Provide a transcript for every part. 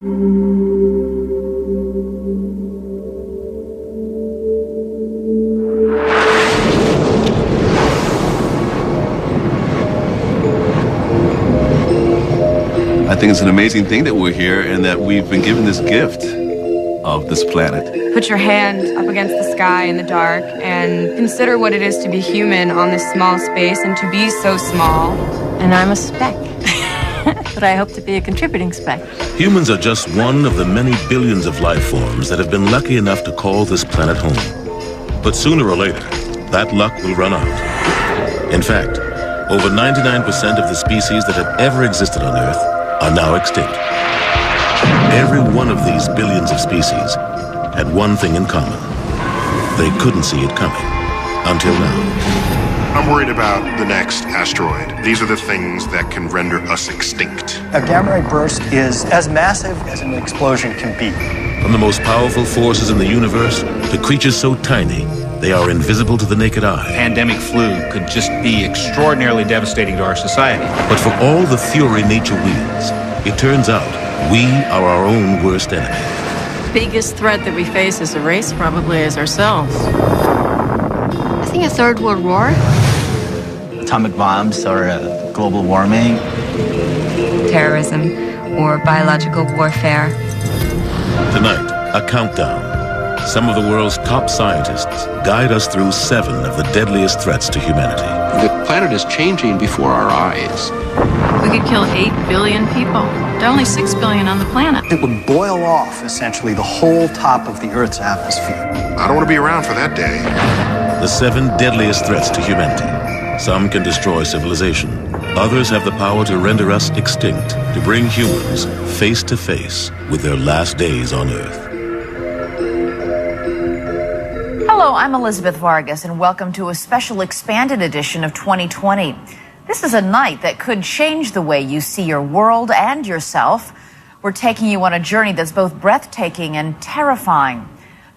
I think it's an amazing thing that we're here and that we've been given this gift of this planet. Put your hand up against the sky in the dark and consider what it is to be human on this small space and to be so small. And I'm a speck. But I hope to be a contributing speck. Humans are just one of the many billions of life forms that have been lucky enough to call this planet home. But sooner or later, that luck will run out. In fact, over 99% of the species that have ever existed on Earth are now extinct. Every one of these billions of species had one thing in common. They couldn't see it coming until now. I'm worried about the next asteroid. These are the things that can render us extinct. A gamma ray burst is as massive as an explosion can be. From the most powerful forces in the universe to creatures so tiny they are invisible to the naked eye. Pandemic flu could just be extraordinarily devastating to our society. But for all the fury nature wields, it turns out we are our own worst enemy. Biggest threat that we face as a race probably is ourselves. I think a third world war. Atomic bombs or global warming. Terrorism or biological warfare. Tonight, a countdown. Some of the world's top scientists guide us through 7 of the deadliest threats to humanity. The planet is changing before our eyes. We could kill 8 billion people. There are only 6 billion on the planet. It would boil off, essentially, the whole top of the Earth's atmosphere. I don't want to be around for that day. The 7 deadliest threats to humanity. Some can destroy civilization. Others have the power to render us extinct, to bring humans face to face with their last days on Earth. Hello, I'm Elizabeth Vargas, and welcome to a special expanded edition of 2020. This is a night that could change the way you see your world and yourself. We're taking you on a journey that's both breathtaking and terrifying.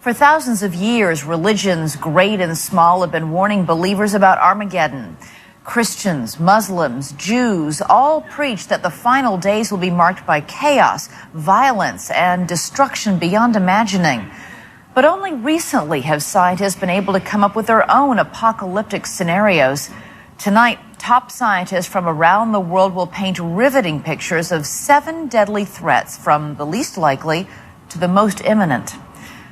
For thousands of years, religions, great and small, have been warning believers about Armageddon. Christians, Muslims, Jews all preach that the final days will be marked by chaos, violence, and destruction beyond imagining. But only recently have scientists been able to come up with their own apocalyptic scenarios. Tonight, top scientists from around the world will paint riveting pictures of 7 deadly threats, from the least likely to the most imminent.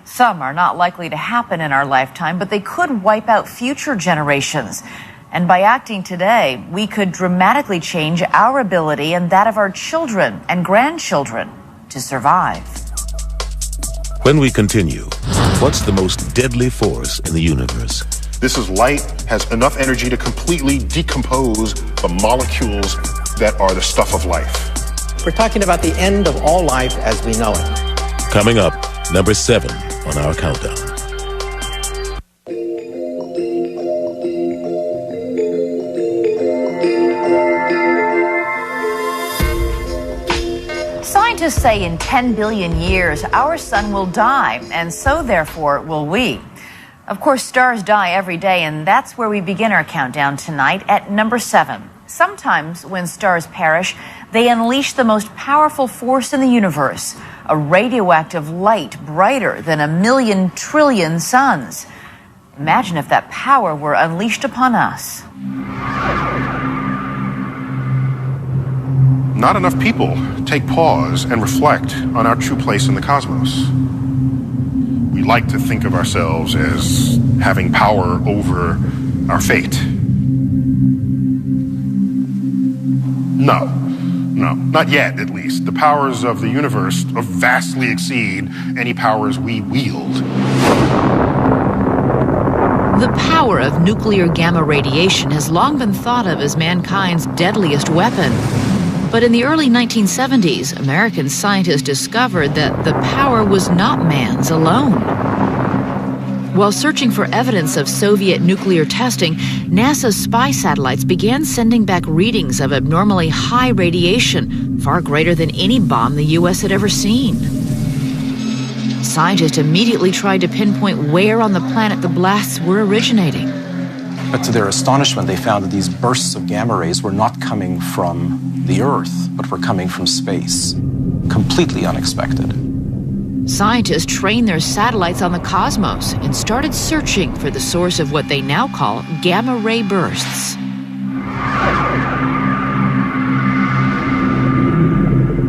Some are not likely to happen in our lifetime, but they could wipe out future generations. And by acting today, we could dramatically change our ability and that of our children and grandchildren to survive. When we continue, what's the most deadly force in the universe? This is light, has enough energy to completely decompose the molecules that are the stuff of life. We're talking about the end of all life as we know it. Coming up, number 7 on our countdown. Scientists say in 10 billion years, our sun will die, and so therefore will we. Of course, stars die every day, and that's where we begin our countdown tonight at number 7. Sometimes when stars perish, they unleash the most powerful force in the universe, a radioactive light brighter than 1,000,000 trillion suns. Imagine if that power were unleashed upon us. Not enough people take pause and reflect on our true place in the cosmos. We like to think of ourselves as having power over our fate. No, not yet, at least. The powers of the universe vastly exceed any powers we wield. The power of nuclear gamma radiation has long been thought of as mankind's deadliest weapon. But in the early 1970s, American scientists discovered that the power was not man's alone. While searching for evidence of Soviet nuclear testing, NASA's spy satellites began sending back readings of abnormally high radiation, far greater than any bomb the U.S. had ever seen. Scientists immediately tried to pinpoint where on the planet the blasts were originating. But to their astonishment, they found that these bursts of gamma rays were not coming from the Earth, but were coming from space. completely unexpected. Scientists trained their satellites on the cosmos and started searching for the source of what they now call gamma-ray bursts.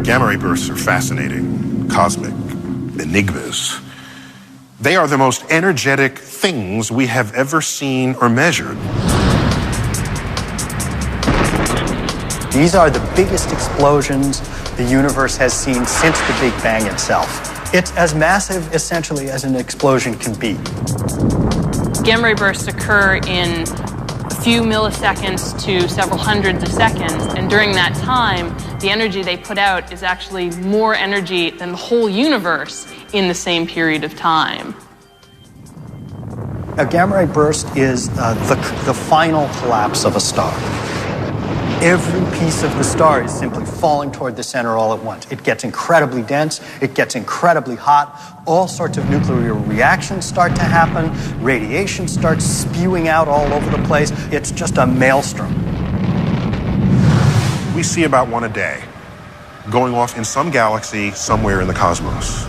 Gamma-ray bursts are fascinating, cosmic enigmas. They are the most energetic things we have ever seen or measured. These are the biggest explosions the universe has seen since the Big Bang itself. It's as massive, essentially, as an explosion can be. Gamma-ray bursts occur in a few milliseconds to several hundreds of seconds, and during that time, the energy they put out is actually more energy than the whole universe in the same period of time. A gamma-ray burst is the final collapse of a star. Every piece of the star is simply falling toward the center all at once. It gets incredibly dense, it gets incredibly hot, all sorts of nuclear reactions start to happen, radiation starts spewing out all over the place. It's just a maelstrom. We see about one a day, going off in some galaxy somewhere in the cosmos.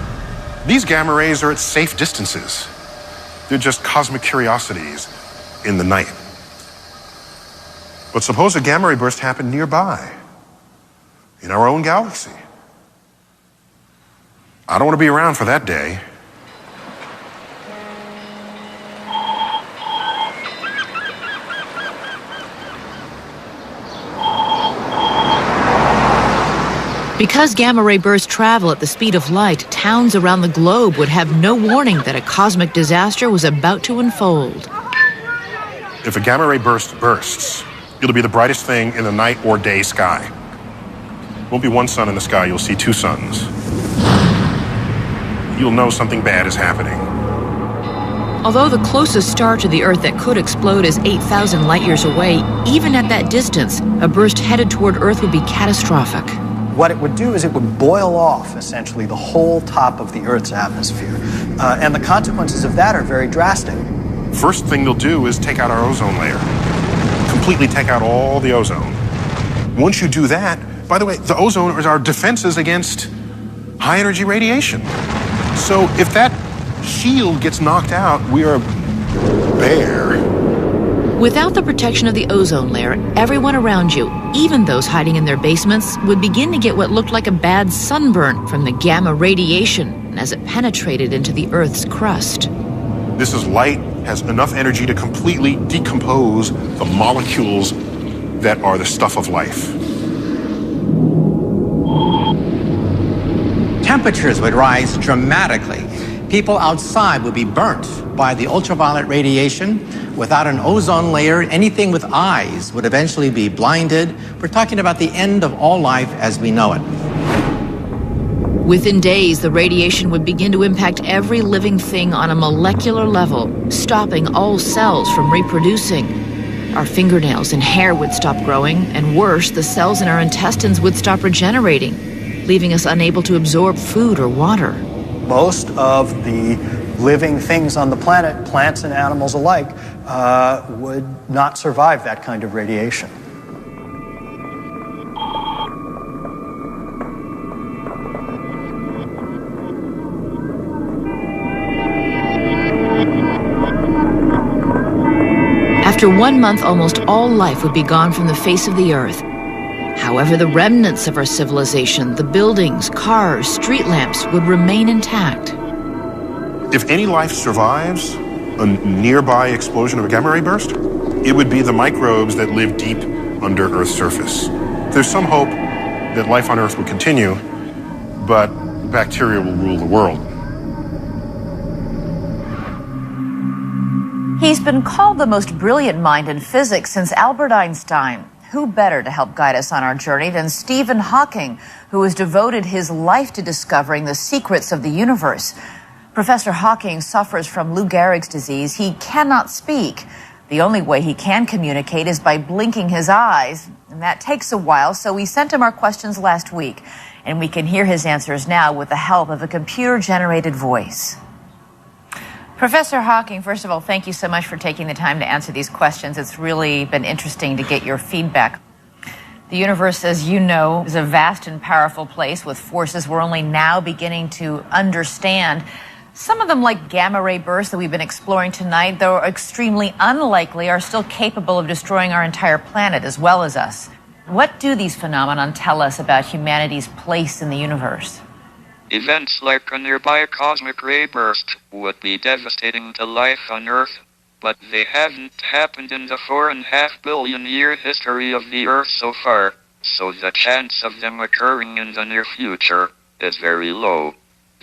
These gamma rays are at safe distances. They're just cosmic curiosities in the night. But suppose a gamma ray burst happened nearby, in our own galaxy. I don't want to be around for that day. Because gamma-ray bursts travel at the speed of light, towns around the globe would have no warning that a cosmic disaster was about to unfold. If a gamma ray burst bursts, it'll be the brightest thing in the night or day sky. Won't be one sun in the sky, you'll see two suns. You'll know something bad is happening. Although the closest star to the Earth that could explode is 8,000 light-years away, even at that distance, a burst headed toward Earth would be catastrophic. What it would do is it would boil off, essentially, the whole top of the Earth's atmosphere. And the consequences of that are very drastic. First thing they'll do is take out our ozone layer. Completely take out all the ozone. Once you do that, by the way, the ozone is our defenses against high-energy radiation. So if that shield gets knocked out, we are bare. Without the protection of the ozone layer, everyone around you, even those hiding in their basements, would begin to get what looked like a bad sunburn from the gamma radiation as it penetrated into the Earth's crust. This is light, has enough energy to completely decompose the molecules that are the stuff of life. Temperatures would rise dramatically. People outside would be burnt by the ultraviolet radiation. Without an ozone layer, anything with eyes would eventually be blinded. We're talking about the end of all life as we know it. Within days, the radiation would begin to impact every living thing on a molecular level, stopping all cells from reproducing. Our fingernails and hair would stop growing, and worse, the cells in our intestines would stop regenerating, leaving us unable to absorb food or water. Most of the living things on the planet, plants and animals alike, would not survive that kind of radiation. After 1 month, almost all life would be gone from the face of the Earth. However, the remnants of our civilization, the buildings, cars, street lamps, would remain intact. If any life survives a nearby explosion of a gamma ray burst, it would be the microbes that live deep under Earth's surface. There's some hope that life on Earth would continue, but bacteria will rule the world. He's been called the most brilliant mind in physics since Albert Einstein. Who better to help guide us on our journey than Stephen Hawking, who has devoted his life to discovering the secrets of the universe. Professor Hawking suffers from Lou Gehrig's disease. He cannot speak. The only way he can communicate is by blinking his eyes, and that takes a while, so we sent him our questions last week, and we can hear his answers now with the help of a computer-generated voice. Professor Hawking, first of all, thank you so much for taking the time to answer these questions. It's really been interesting to get your feedback. The universe, as you know, is a vast and powerful place with forces we're only now beginning to understand. Some of them, like gamma ray bursts that we've been exploring tonight, though extremely unlikely, are still capable of destroying our entire planet as well as us. What do these phenomena tell us about humanity's place in the universe? Events like a nearby cosmic ray burst would be devastating to life on Earth, but they haven't happened in the 4.5 billion year history of the Earth so far, so the chance of them occurring in the near future is very low.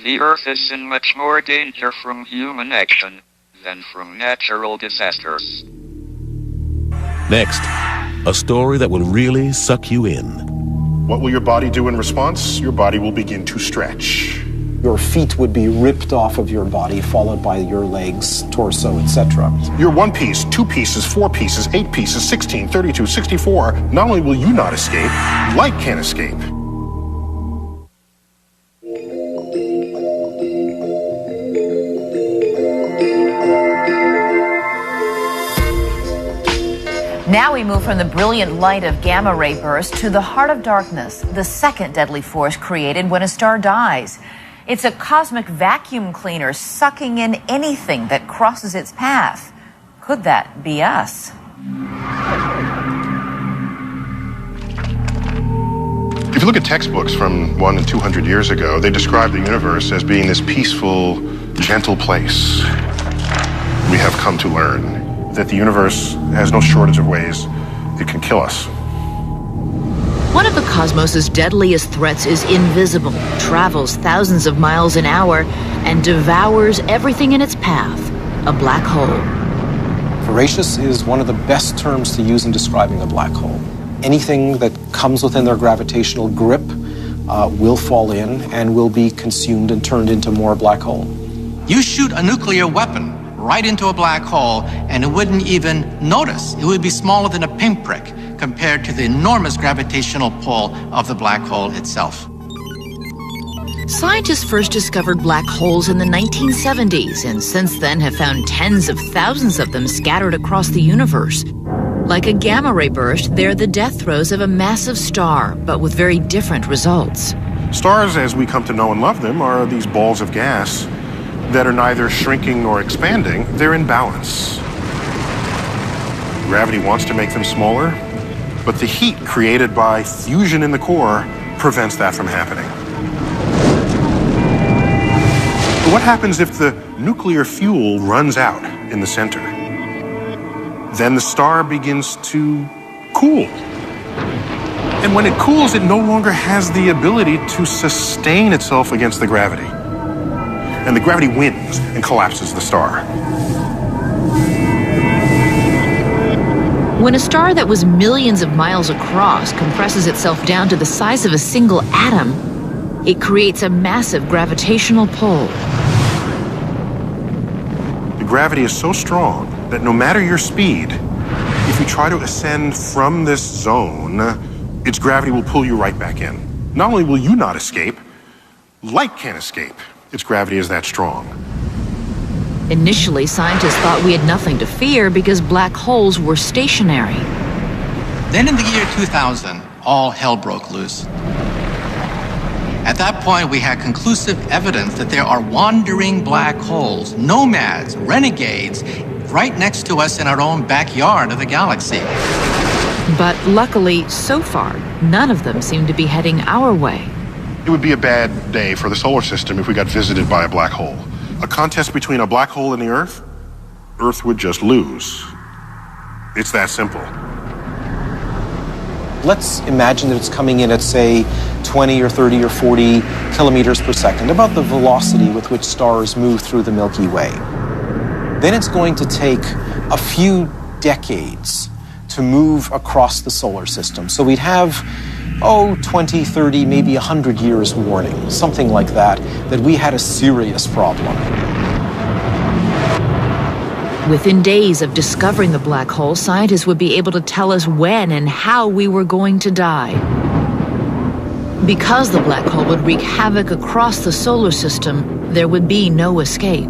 The Earth is in much more danger from human action than from natural disasters. Next, a story that will really suck you in. What will your body do in response? Your body will begin to stretch. Your feet would be ripped off of your body, followed by your legs, torso, etc. You're 1 piece, 2 pieces, 4 pieces, 8 pieces, 16, 32, 64. Not only will you not escape, light can't escape. Now we move from the brilliant light of gamma ray bursts to the heart of darkness, the second deadly force created when a star dies. It's a cosmic vacuum cleaner sucking in anything that crosses its path. Could that be us? If you look at textbooks from 100 and 200 years ago, they describe the universe as being this peaceful, gentle place. We have come to learn that the universe has no shortage of ways it can kill us. One of the cosmos's deadliest threats is invisible, travels thousands of miles an hour, and devours everything in its path, a black hole. Voracious is one of the best terms to use in describing a black hole. Anything that comes within their gravitational grip will fall in and will be consumed and turned into more black hole. You shoot a nuclear weapon right into a black hole, and it wouldn't even notice. It would be smaller than a pinprick compared to the enormous gravitational pull of the black hole itself. Scientists first discovered black holes in the 1970s, and since then have found tens of thousands of them scattered across the universe. Like a gamma ray burst, they're the death throes of a massive star, but with very different results. Stars, as we come to know and love them, are these balls of gas that are neither shrinking nor expanding. They're in balance. Gravity wants to make them smaller, but the heat created by fusion in the core prevents that from happening. But what happens if the nuclear fuel runs out in the center? Then the star begins to cool. And when it cools, it no longer has the ability to sustain itself against the gravity. And the gravity wins and collapses the star. When a star that was millions of miles across compresses itself down to the size of a single atom, it creates a massive gravitational pull. The gravity is so strong that no matter your speed, if you try to ascend from this zone, its gravity will pull you right back in. Not only will you not escape, light can't escape. Its gravity is that strong. Initially, scientists thought we had nothing to fear because black holes were stationary. Then in the year 2000, all hell broke loose. At that point, we had conclusive evidence that there are wandering black holes, nomads, renegades, right next to us in our own backyard of the galaxy. But luckily, so far, none of them seem to be heading our way. It would be a bad day for the solar system if we got visited by a black hole. A contest between a black hole and the Earth, Earth would just lose. It's that simple. Let's imagine that it's coming in at, say, 20 or 30 or 40 kilometers per second, about the velocity with which stars move through the Milky Way. Then it's going to take a few decades to move across the solar system. So we'd have 20, 30, maybe 100 years warning, something like that we had a serious problem. Within days of discovering the black hole, scientists would be able to tell us when and how we were going to die. Because the black hole would wreak havoc across the solar system, there would be no escape.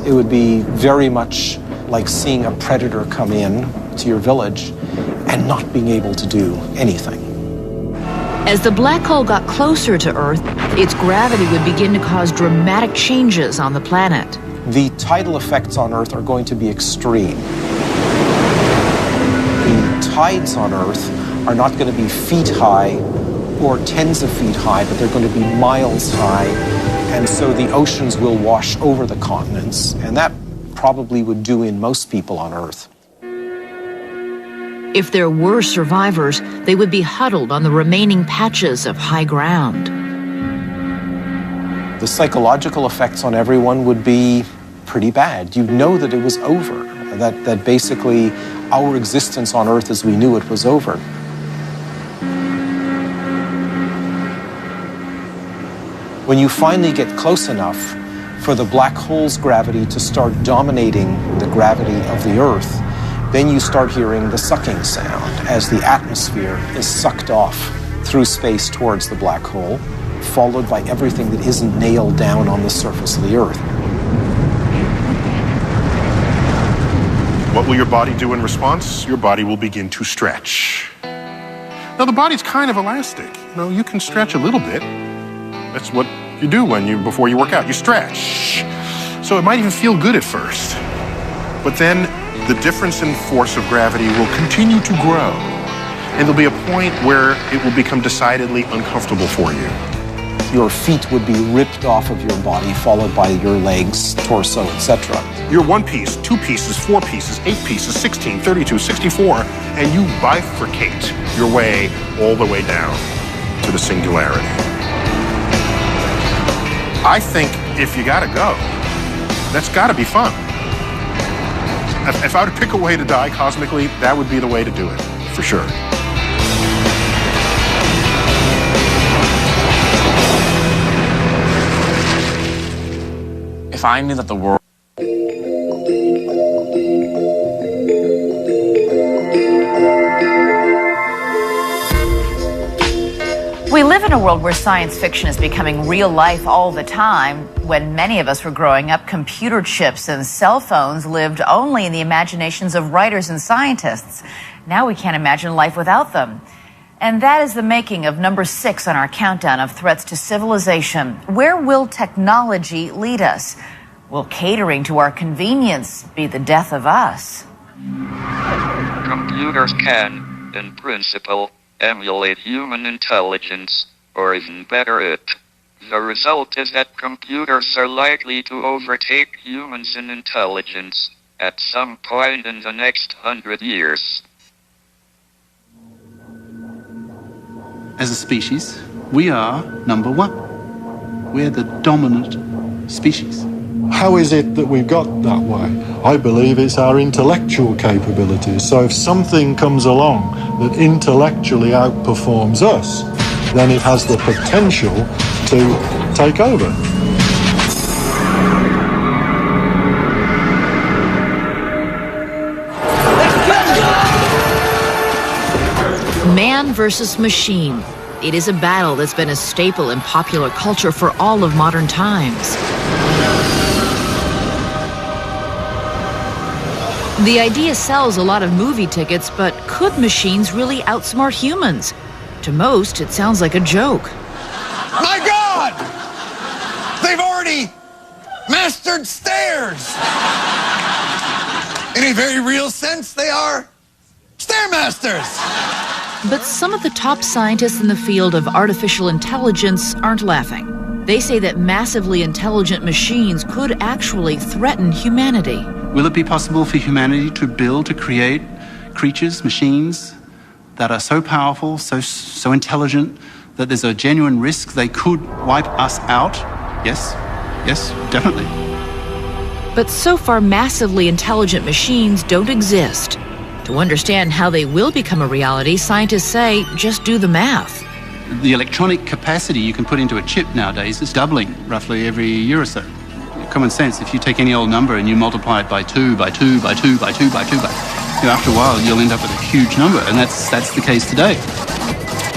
It would be very much like seeing a predator come in to your village and not being able to do anything. As the black hole got closer to Earth, its gravity would begin to cause dramatic changes on the planet. The tidal effects on Earth are going to be extreme. The tides on Earth are not going to be feet high or tens of feet high, but they're going to be miles high. And so the oceans will wash over the continents, and that probably would do in most people on Earth. If there were survivors, they would be huddled on the remaining patches of high ground. The psychological effects on everyone would be pretty bad. You'd know that it was over, that basically our existence on Earth as we knew it was over. When you finally get close enough for the black hole's gravity to start dominating the gravity of the Earth, then you start hearing the sucking sound as the atmosphere is sucked off through space towards the black hole, followed by everything that isn't nailed down on the surface of the Earth. What will your body do in response? Your body will begin to stretch. Now, the body's kind of elastic. You can stretch a little bit. That's what you do before you work out. You stretch. So it might even feel good at first. But then the difference in force of gravity will continue to grow. And there'll be a point where it will become decidedly uncomfortable for you. Your feet would be ripped off of your body, followed by your legs, torso, etc. You're 1 piece, 2 pieces, 4 pieces, 8 pieces, 16, 32, 64, and you bifurcate your way all the way down to the singularity. I think if you gotta go, that's gotta be fun. If I were to pick a way to die cosmically, that would be the way to do it, for sure. If I knew that the world... We live in a world where science fiction is becoming real life all the time. When many of us were growing up, computer chips and cell phones lived only in the imaginations of writers and scientists. Now we can't imagine life without them. And that is the making of number 6 on our countdown of threats to civilization. Where will technology lead us? Will catering to our convenience be the death of us? Computers can, in principle, emulate human intelligence, or even better it. The result is that computers are likely to overtake humans in intelligence at some point in the next 100 years. As a species, we are number 1. We're the dominant species. How is it that we've got that way? I believe it's our intellectual capabilities. So if something comes along that intellectually outperforms us, then it has the potential to take over. Man versus machine. It is a battle that's been a staple in popular culture for all of modern times. The idea sells a lot of movie tickets, but could machines really outsmart humans? To most, it sounds like a joke. My God! They've already mastered stairs! In a very real sense, they are stairmasters! But some of the top scientists in the field of artificial intelligence aren't laughing. They say that massively intelligent machines could actually threaten humanity. Will it be possible for humanity to create creatures, machines, that are so powerful, so intelligent, that there's a genuine risk they could wipe us out? Yes, definitely. But so far, massively intelligent machines don't exist. To understand how they will become a reality, scientists say, just do the math. The electronic capacity you can put into a chip nowadays is doubling roughly every year or so. Common sense, if you take any old number and you multiply it by 2, by 2, by 2, by 2, by 2, after a while you'll end up with a huge number, and that's the case today.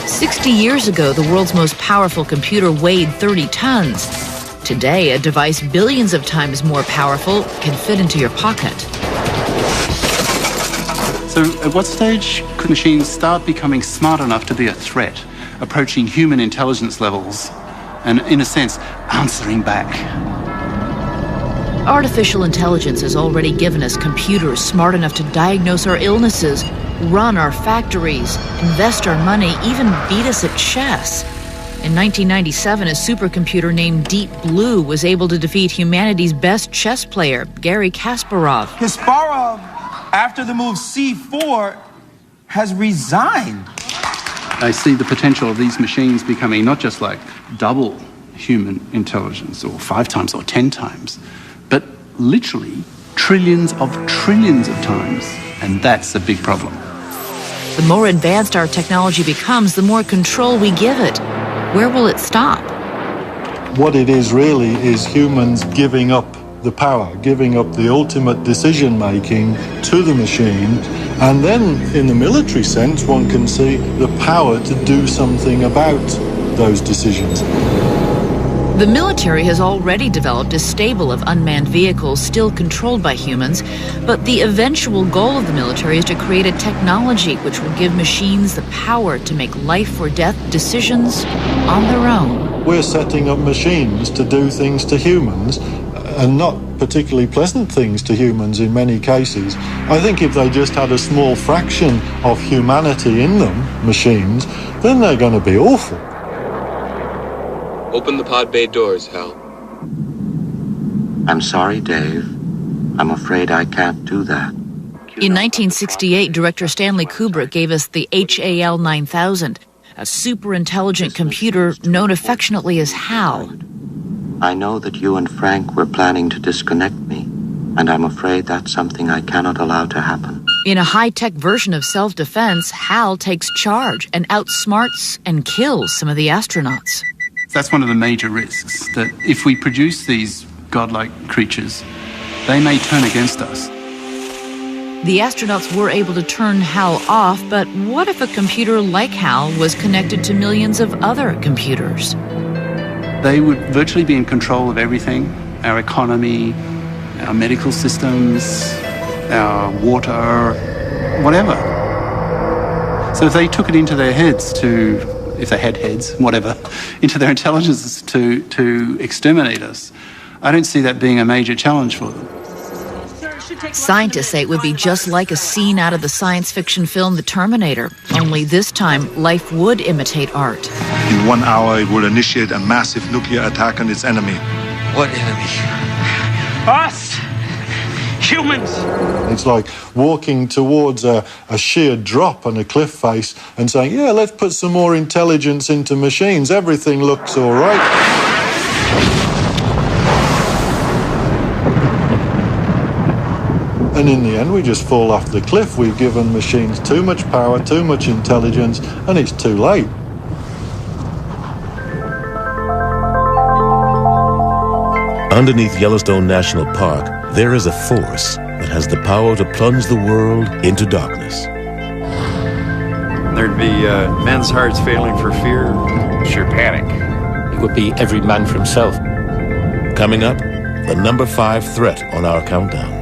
60 years ago, the world's most powerful computer weighed 30 tons. Today, a device billions of times more powerful can fit into your pocket. So So at what stage could machines start becoming smart enough to be a threat, approaching human intelligence levels, and in a sense, answering back? Artificial intelligence has already given us computers smart enough to diagnose our illnesses, run our factories, invest our money, even beat us at chess. In 1997, a supercomputer named Deep Blue was able to defeat humanity's best chess player, Garry Kasparov. Kasparov, after the move c4, has resigned. I see the potential of these machines becoming not just like double human intelligence, or 5 times or 10 times, but literally trillions of times. And that's a big problem. The more advanced our technology becomes, the more control we give it. Where will it stop? What it is really is humans giving up the power, giving up the ultimate decision-making to the machine, and then in the military sense one can see the power to do something about those decisions. The military has already developed a stable of unmanned vehicles still controlled by humans, but the eventual goal of the military is to create a technology which will give machines the power to make life or death decisions on their own. We're setting up machines to do things to humans, and not particularly pleasant things to humans in many cases. I think if they just had a small fraction of humanity in them, machines, then they're going to be awful. Open the pod bay doors, Hal. I'm sorry, Dave. I'm afraid I can't do that. In 1968, director Stanley Kubrick gave us the HAL 9000, a super-intelligent computer known affectionately as HAL. I know that you and Frank were planning to disconnect me, and I'm afraid that's something I cannot allow to happen. In a high-tech version of self-defense, HAL takes charge and outsmarts and kills some of the astronauts. That's one of the major risks, that if we produce these godlike creatures, they may turn against us. The astronauts were able to turn HAL off, but what if a computer like HAL was connected to millions of other computers? They would virtually be in control of everything, our economy, our medical systems, our water, whatever. So if they took it into their heads to, if they had heads, whatever, into their intelligences to exterminate us, I don't see that being a major challenge for them. Scientists say it would be just like a scene out of the science fiction film The Terminator, only this time life would imitate art. In 1 hour, it will initiate a massive nuclear attack on its enemy. What enemy? Us! Humans! It's like walking towards a sheer drop on a cliff face and saying, yeah, let's put some more intelligence into machines. Everything looks all right. And in the end, we just fall off the cliff. We've given machines too much power, too much intelligence, and it's too late. Underneath Yellowstone National Park, there is a force that has the power to plunge the world into darkness. There'd be men's hearts failing for fear. Sheer panic. It would be every man for himself. Coming up, the number 5 threat on our countdown.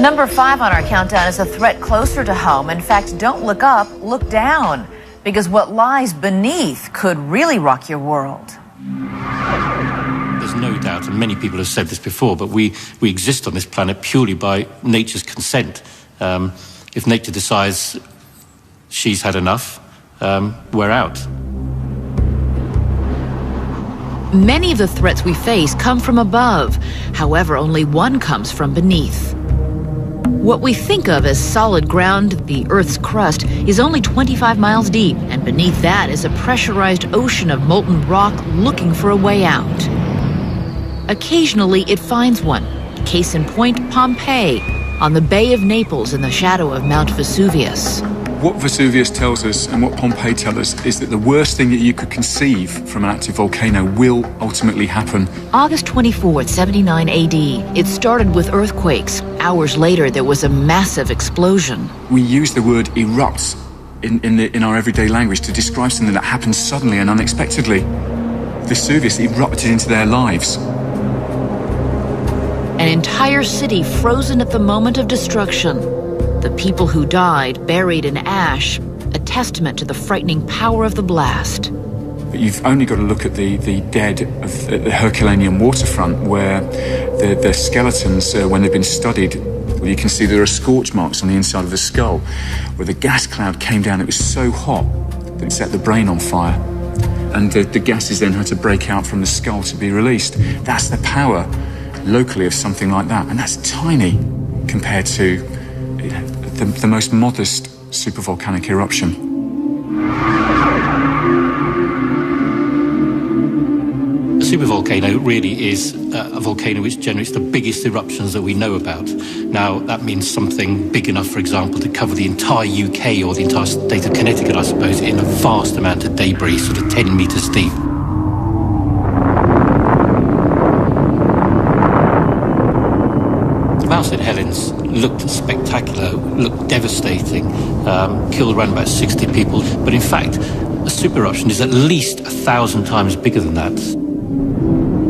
Number 5 on our countdown is a threat closer to home. In fact, don't look up, look down, because what lies beneath could really rock your world. There's no doubt, and many people have said this before, but we exist on this planet purely by nature's consent. If nature decides she's had enough, we're out. Many of the threats we face come from above. However, only one comes from beneath. What we think of as solid ground, the Earth's crust, is only 25 miles deep, and beneath that is a pressurized ocean of molten rock looking for a way out. Occasionally, it finds one. Case in point, Pompeii, on the Bay of Naples in the shadow of Mount Vesuvius. What Vesuvius tells us and what Pompeii tell us is that the worst thing that you could conceive from an active volcano will ultimately happen. August 24th, 79 AD. It started with earthquakes. Hours later, there was a massive explosion. We use the word erupts in our everyday language to describe something that happened suddenly and unexpectedly. Vesuvius erupted into their lives. An entire city frozen at the moment of destruction. The people who died buried in ash, a testament to the frightening power of the blast. But you've only got to look at the dead of the Herculaneum waterfront, where the skeletons, when they've been studied, well, you can see there are scorch marks on the inside of the skull, where the gas cloud came down. It was so hot that it set the brain on fire. And the gases then had to break out from the skull to be released. That's the power locally of something like that. And that's tiny compared to the most modest supervolcanic eruption. A supervolcano really is a volcano which generates the biggest eruptions that we know about. Now, that means something big enough, for example, to cover the entire UK or the entire state of Connecticut, I suppose, in a vast amount of debris, sort of 10 metres deep. Mount St. Helens looked spectacular, looked devastating, killed around about 60 people, but in fact, a super eruption is at least 1,000 times bigger than that.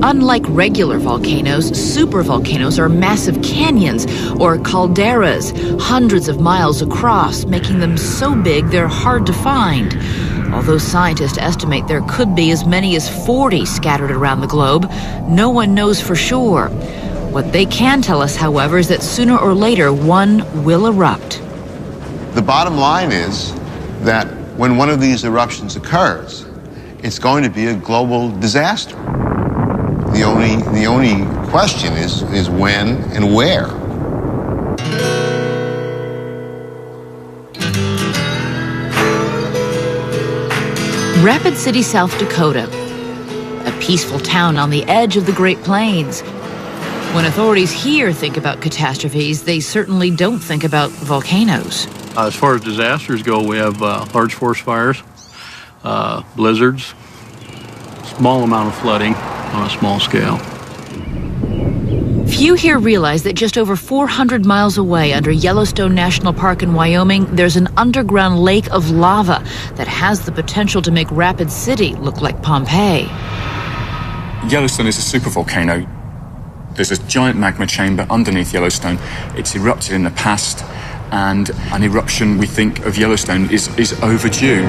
Unlike regular volcanoes, supervolcanoes are massive canyons or calderas, hundreds of miles across, making them so big they're hard to find. Although scientists estimate there could be as many as 40 scattered around the globe, no one knows for sure. What they can tell us, however, is that sooner or later one will erupt. The bottom line is that when one of these eruptions occurs, it's going to be a global disaster. The only question is when and where. Rapid City, South Dakota, a peaceful town on the edge of the Great Plains. When authorities here think about catastrophes, they certainly don't think about volcanoes. As far as disasters go, we have large forest fires, blizzards, small amount of flooding on a small scale. Few here realize that just over 400 miles away under Yellowstone National Park in Wyoming, there's an underground lake of lava that has the potential to make Rapid City look like Pompeii. Yellowstone is a supervolcano. There's a giant magma chamber underneath Yellowstone. It's erupted in the past, and an eruption, we think, of Yellowstone is overdue.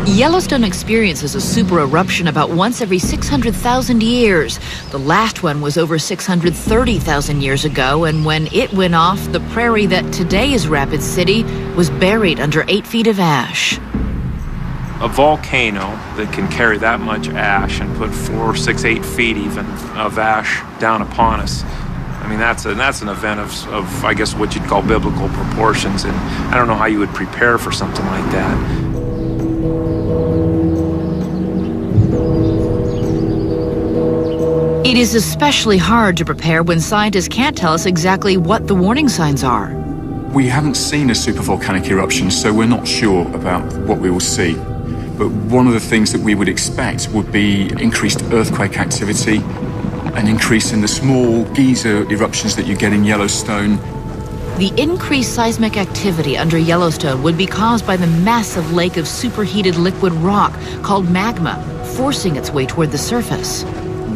Yellowstone experiences a super eruption about once every 600,000 years. The last one was over 630,000 years ago, and when it went off, the prairie that today is Rapid City was buried under 8 feet of ash. A volcano that can carry that much ash and put 4, 6, 8 feet even of ash down upon us. I mean, that's an event of I guess what you'd call biblical proportions, and I don't know how you would prepare for something like that. It is especially hard to prepare when scientists can't tell us exactly what the warning signs are. We haven't seen a supervolcanic eruption, so we're not sure about what we will see. But one of the things that we would expect would be increased earthquake activity, an increase in the small geyser eruptions that you get in Yellowstone. The increased seismic activity under Yellowstone would be caused by the massive lake of superheated liquid rock called magma, forcing its way toward the surface.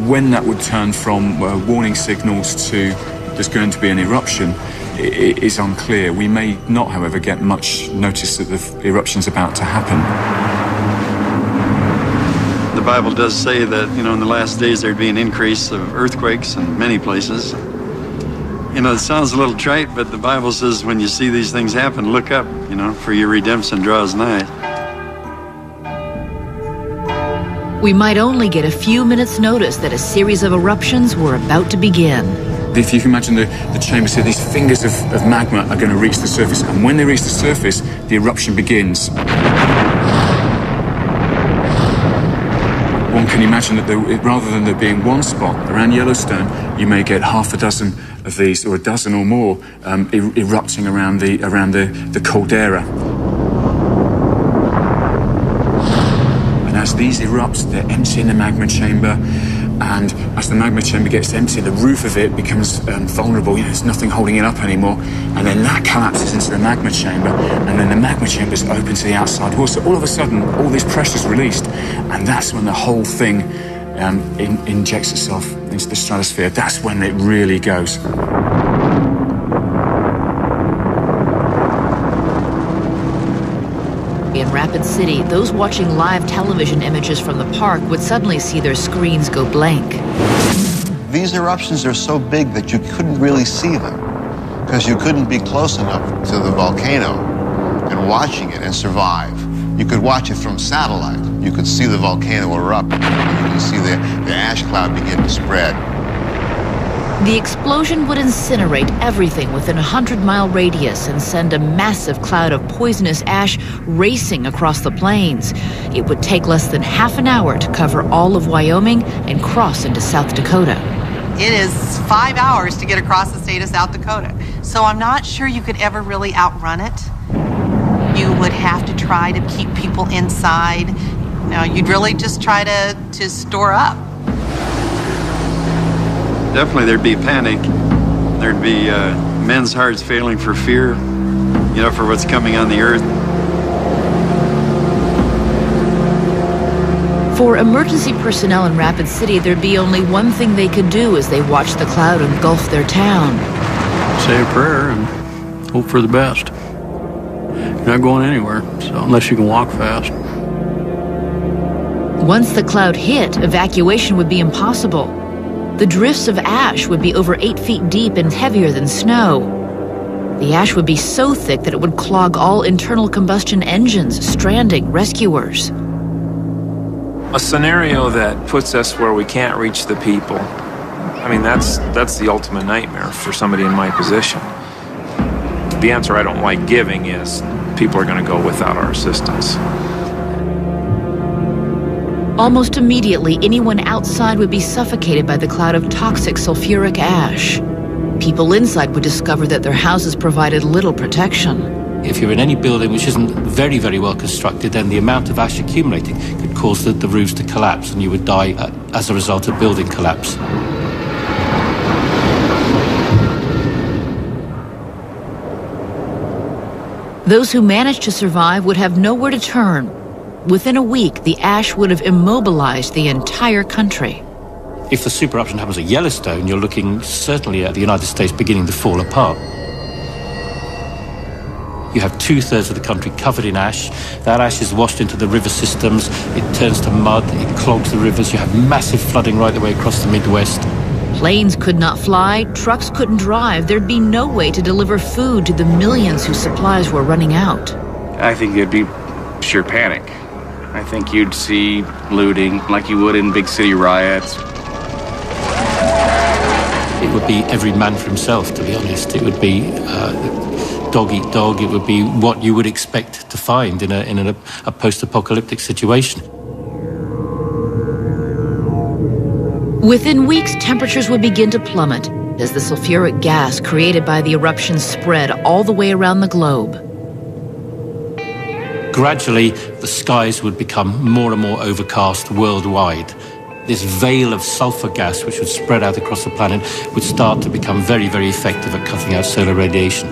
When that would turn from warning signals to there's going to be an eruption is unclear. We may not, however, get much notice that the eruption's about to happen. The Bible does say that, in the last days there'd be an increase of earthquakes in many places. It sounds a little trite, but the Bible says when you see these things happen, look up, for your redemption draws nigh. We might only get a few minutes' notice that a series of eruptions were about to begin. If you can imagine the chambers here, these fingers of magma are going to reach the surface, and when they reach the surface, the eruption begins. One can imagine that rather than there being one spot around Yellowstone, you may get half a dozen of these, or a dozen or more, erupting around the caldera. And as these erupt, they're emptying the magma chamber, And as the magma chamber gets empty, the roof of it becomes vulnerable. There's nothing holding it up anymore. And then that collapses into the magma chamber, and then the magma chamber is open to the outside wall. So all of a sudden, all this pressure is released, and that's when the whole thing injects itself into the stratosphere. That's when it really goes. In Rapid City, those watching live television images from the park would suddenly see their screens go blank. These eruptions are so big that you couldn't really see them because you couldn't be close enough to the volcano and watching it and survive. You could watch it from satellite. You could see the volcano erupt, and you can see the ash cloud begin to spread. The explosion would incinerate everything within a 100-mile radius and send a massive cloud of poisonous ash racing across the plains. It would take less than half an hour to cover all of Wyoming and cross into South Dakota. It is 5 hours to get across the state of South Dakota. So I'm not sure you could ever really outrun it. You would have to try to keep people inside. You'd really just try to store up. Definitely there'd be panic. There'd be men's hearts failing for fear, for what's coming on the earth. For emergency personnel in Rapid City, there'd be only one thing they could do as they watched the cloud engulf their town. Say a prayer and hope for the best. You're not going anywhere, so unless you can walk fast. Once the cloud hit, evacuation would be impossible. The drifts of ash would be over 8 feet deep and heavier than snow. The ash would be so thick that it would clog all internal combustion engines, stranding rescuers. A scenario that puts us where we can't reach the people. I mean, that's the ultimate nightmare for somebody in my position. The answer I don't like giving is people are going to go without our assistance. Almost immediately, anyone outside would be suffocated by the cloud of toxic sulfuric ash. People inside would discover that their houses provided little protection. If you're in any building which isn't very, very well constructed, then the amount of ash accumulating could cause the roofs to collapse, and you would die as a result of building collapse. Those who managed to survive would have nowhere to turn. Within a week, the ash would have immobilized the entire country. If the super eruption happens at Yellowstone, you're looking certainly at the United States beginning to fall apart. You have 2/3 of the country covered in ash. That ash is washed into the river systems. It turns to mud. It clogs the rivers. You have massive flooding right the way across the Midwest. Planes could not fly. Trucks couldn't drive. There'd be no way to deliver food to the millions whose supplies were running out. I think it'd be sheer panic. I think you'd see looting like you would in big city riots. It would be every man for himself, to be honest. It would be dog eat dog. It would be what you would expect to find in a post-apocalyptic situation. Within weeks, temperatures would begin to plummet as the sulfuric gas created by the eruption spread all the way around the globe. Gradually, the skies would become more and more overcast worldwide. This veil of sulfur gas, which would spread out across the planet, would start to become very, very effective at cutting out solar radiation.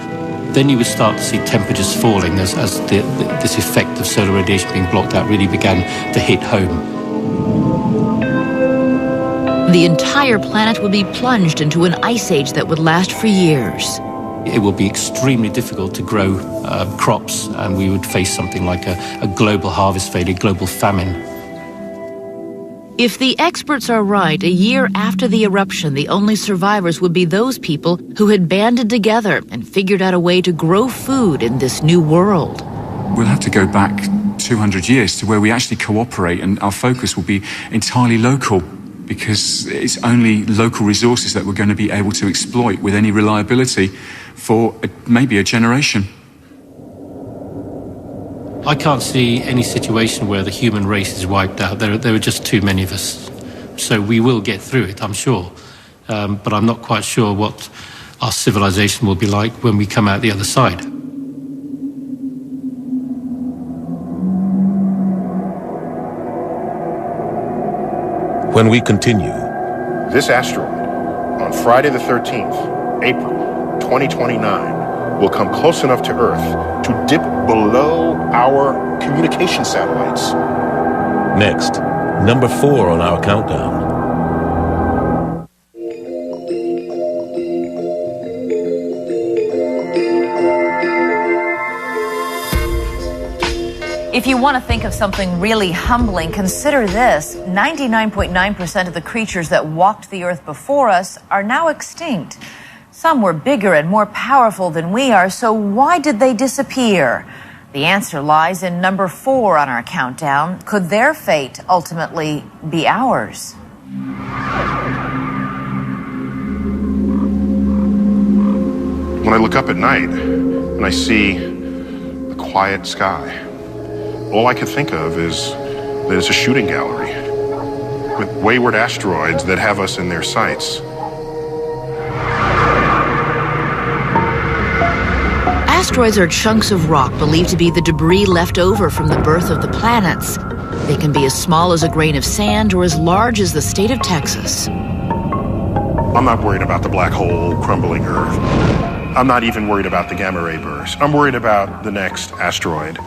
Then you would start to see temperatures falling as this effect of solar radiation being blocked out really began to hit home. The entire planet would be plunged into an ice age that would last for years. It would be extremely difficult to grow crops, and we would face something like a global harvest failure, global famine. If the experts are right, a year after the eruption, the only survivors would be those people who had banded together and figured out a way to grow food in this new world. We'll have to go back 200 years to where we actually cooperate, and our focus will be entirely local, because it's only local resources that we're going to be able to exploit with any reliability for maybe a generation. I can't see any situation where the human race is wiped out. There are just too many of us. So we will get through it, I'm sure. But I'm not quite sure what our civilization will be like when we come out the other side. When we continue, This asteroid, on Friday the 13th, April 2029, will come close enough to Earth to dip below our communication satellites. Next, number 4 on our countdown. If you want to think of something really humbling, consider this. 99.9% of the creatures that walked the earth before us are now extinct. Some were bigger and more powerful than we are, so why did they disappear? The answer lies in number 4 on our countdown. Could their fate ultimately be ours? When I look up at night and I see the quiet sky, all I could think of is that it's a shooting gallery with wayward asteroids that have us in their sights. Asteroids are chunks of rock believed to be the debris left over from the birth of the planets. They can be as small as a grain of sand or as large as the state of Texas. I'm not worried about the black hole crumbling Earth. I'm not even worried about the gamma ray burst. I'm worried about the next asteroid.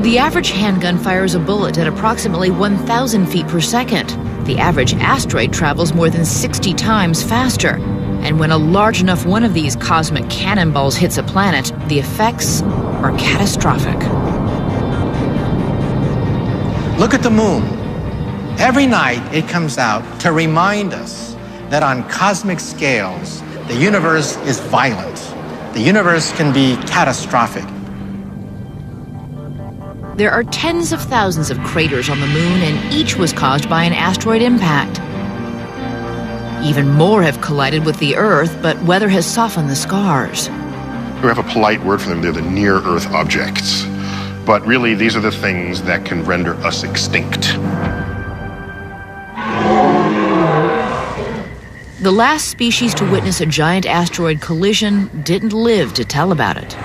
The average handgun fires a bullet at approximately 1,000 feet per second. The average asteroid travels more than 60 times faster. And when a large enough one of these cosmic cannonballs hits a planet, the effects are catastrophic. Look at the moon. Every night it comes out to remind us that on cosmic scales, the universe is violent. The universe can be catastrophic. There are tens of thousands of craters on the moon, and each was caused by an asteroid impact. Even more have collided with the Earth, but weather has softened the scars. We have a polite word for them. They're the near-Earth objects. But really, these are the things that can render us extinct. The last species to witness a giant asteroid collision didn't live to tell about it.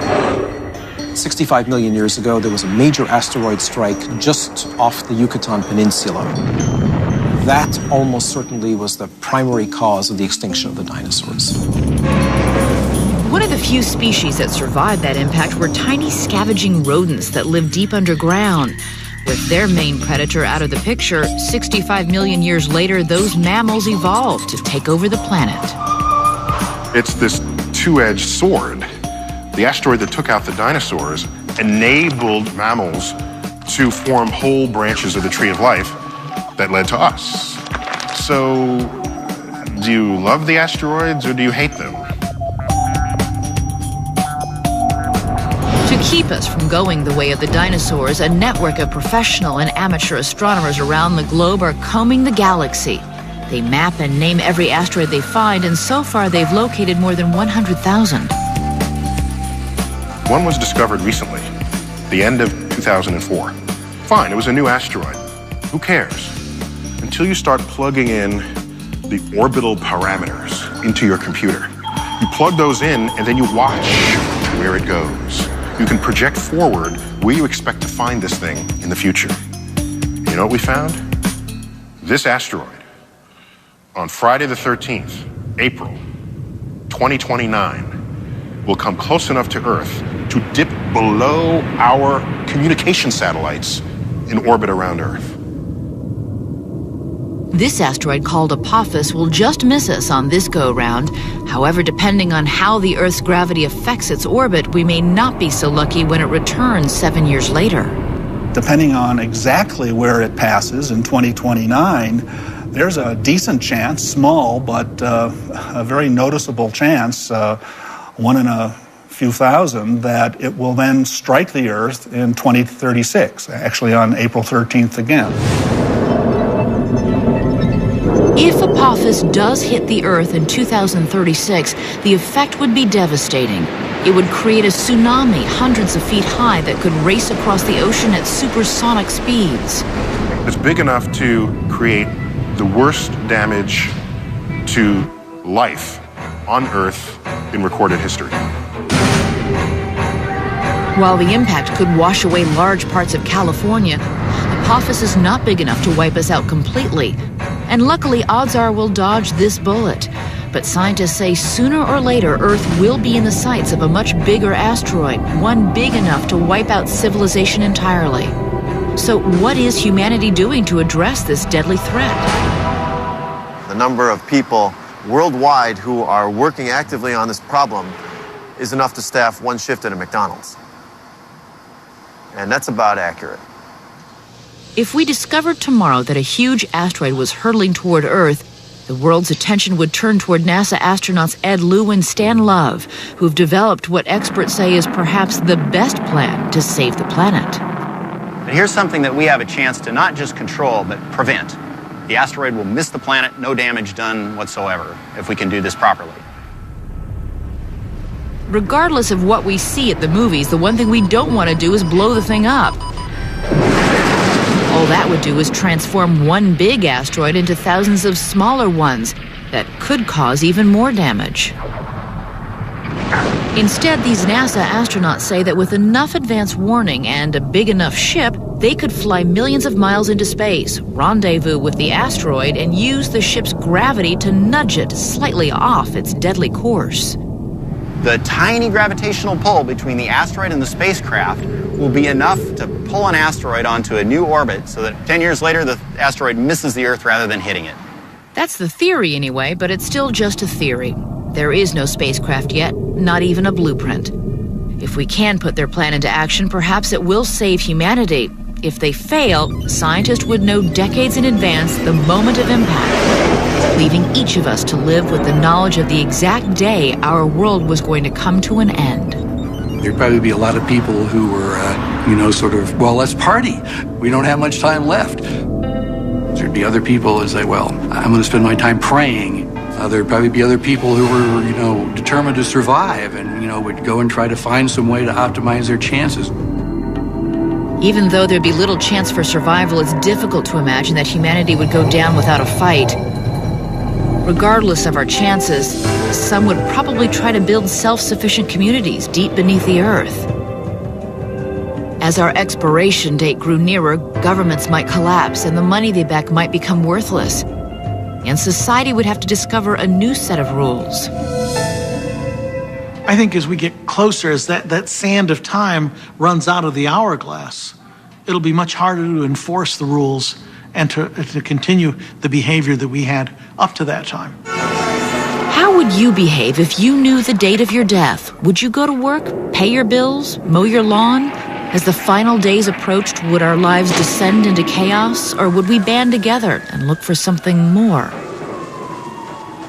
65 million years ago, there was a major asteroid strike just off the Yucatan Peninsula. That almost certainly was the primary cause of the extinction of the dinosaurs. One of the few species that survived that impact were tiny scavenging rodents that live deep underground. With their main predator out of the picture, 65 million years later, those mammals evolved to take over the planet. It's this two-edged sword. The asteroid that took out the dinosaurs enabled mammals to form whole branches of the tree of life that led to us. So, do you love the asteroids or do you hate them? To keep us from going the way of the dinosaurs, a network of professional and amateur astronomers around the globe are combing the galaxy. They map and name every asteroid they find, and so far they've located more than 100,000. One was discovered recently, the end of 2004. Fine, it was a new asteroid. Who cares? Until you start plugging in the orbital parameters into your computer. You plug those in and then you watch where it goes. You can project forward where you expect to find this thing in the future. You know what we found? This asteroid, on Friday the 13th, April 2029, will come close enough to Earth to dip below our communication satellites in orbit around Earth. This asteroid, called Apophis, will just miss us on this go-round. However, depending on how the Earth's gravity affects its orbit, we may not be so lucky when it returns 7 years later. Depending on exactly where it passes in 2029, there's a decent chance, small, but a very noticeable chance, 1 in a few thousand, that it will then strike the Earth in 2036, actually on April 13th again. If Apophis does hit the Earth in 2036, the effect would be devastating. It would create a tsunami hundreds of feet high that could race across the ocean at supersonic speeds. It's big enough to create the worst damage to life on Earth in recorded history. While the impact could wash away large parts of California, Apophis is not big enough to wipe us out completely. And luckily, odds are we'll dodge this bullet. But scientists say sooner or later, Earth will be in the sights of a much bigger asteroid, one big enough to wipe out civilization entirely. So what is humanity doing to address this deadly threat? The number of people worldwide who are working actively on this problem is enough to staff one shift at a McDonald's. And that's about accurate. If we discovered tomorrow that a huge asteroid was hurtling toward Earth, the world's attention would turn toward NASA astronauts Ed Lu and Stan Love, who've developed what experts say is perhaps the best plan to save the planet. But here's something that we have a chance to not just control, but prevent. The asteroid will miss the planet, no damage done whatsoever, if we can do this properly. Regardless of what we see at the movies, the one thing we don't want to do is blow the thing up. All that would do is transform one big asteroid into thousands of smaller ones that could cause even more damage. Instead, these NASA astronauts say that with enough advance warning and a big enough ship, they could fly millions of miles into space, rendezvous with the asteroid, and use the ship's gravity to nudge it slightly off its deadly course. The tiny gravitational pull between the asteroid and the spacecraft will be enough to pull an asteroid onto a new orbit so that 10 years later the asteroid misses the Earth rather than hitting it. That's the theory anyway, but it's still just a theory. There is no spacecraft yet, not even a blueprint. If we can put their plan into action, perhaps it will save humanity. If they fail, scientists would know decades in advance the moment of impact, leaving each of us to live with the knowledge of the exact day our world was going to come to an end. There'd probably be a lot of people who were, sort of, well, let's party. We don't have much time left. There'd be other people who say, well, I'm going to spend my time praying. There'd probably be other people who were, determined to survive and, would go and try to find some way to optimize their chances. Even though there'd be little chance for survival, it's difficult to imagine that humanity would go down without a fight. Regardless of our chances, some would probably try to build self-sufficient communities deep beneath the Earth. As our expiration date grew nearer, governments might collapse and the money they back might become worthless. And society would have to discover a new set of rules. I think as we get closer, as that sand of time runs out of the hourglass, it'll be much harder to enforce the rules and to continue the behavior that we had up to that time. How would you behave if you knew the date of your death? Would you go to work, pay your bills, mow your lawn? As the final days approached, would our lives descend into chaos, or would we band together and look for something more?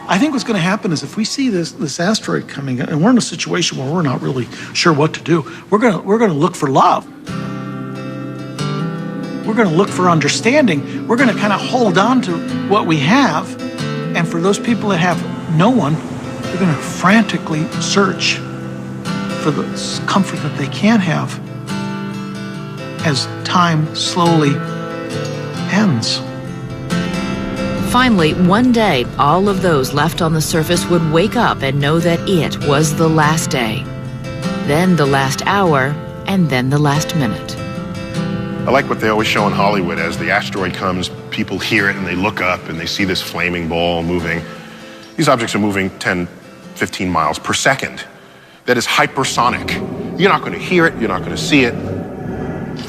I think what's going to happen is if we see this asteroid coming, and we're in a situation where we're not really sure what to do, we're going to look for love. We're going to look for understanding. We're going to kind of hold on to what we have, and for those people that have no one, they're going to frantically search for the comfort that they can have as time slowly ends. Finally, one day, all of those left on the surface would wake up and know that it was the last day. Then the last hour, and then the last minute. I like what they always show in Hollywood. As the asteroid comes, people hear it and they look up and they see this flaming ball moving. These objects are moving 10, 15 miles per second. That is hypersonic. You're not going to hear it, you're not going to see it.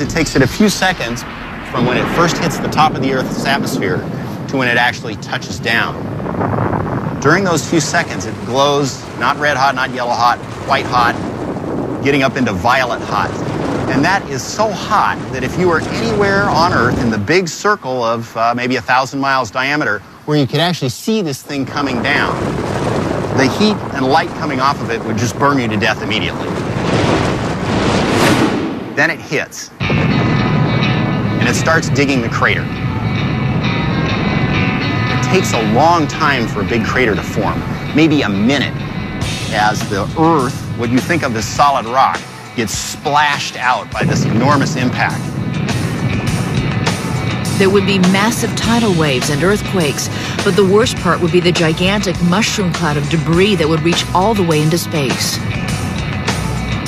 It takes it a few seconds from when it first hits the top of the Earth's atmosphere to when it actually touches down. During those few seconds, it glows, not red hot, not yellow hot, white hot, getting up into violet hot. And that is so hot that if you were anywhere on Earth in the big circle of maybe 1,000 miles diameter, where you could actually see this thing coming down, the heat and light coming off of it would just burn you to death immediately. Then it hits, and it starts digging the crater. It takes a long time for a big crater to form, maybe a minute, as the Earth, what you think of as solid rock, gets splashed out by this enormous impact. There would be massive tidal waves and earthquakes, but the worst part would be the gigantic mushroom cloud of debris that would reach all the way into space.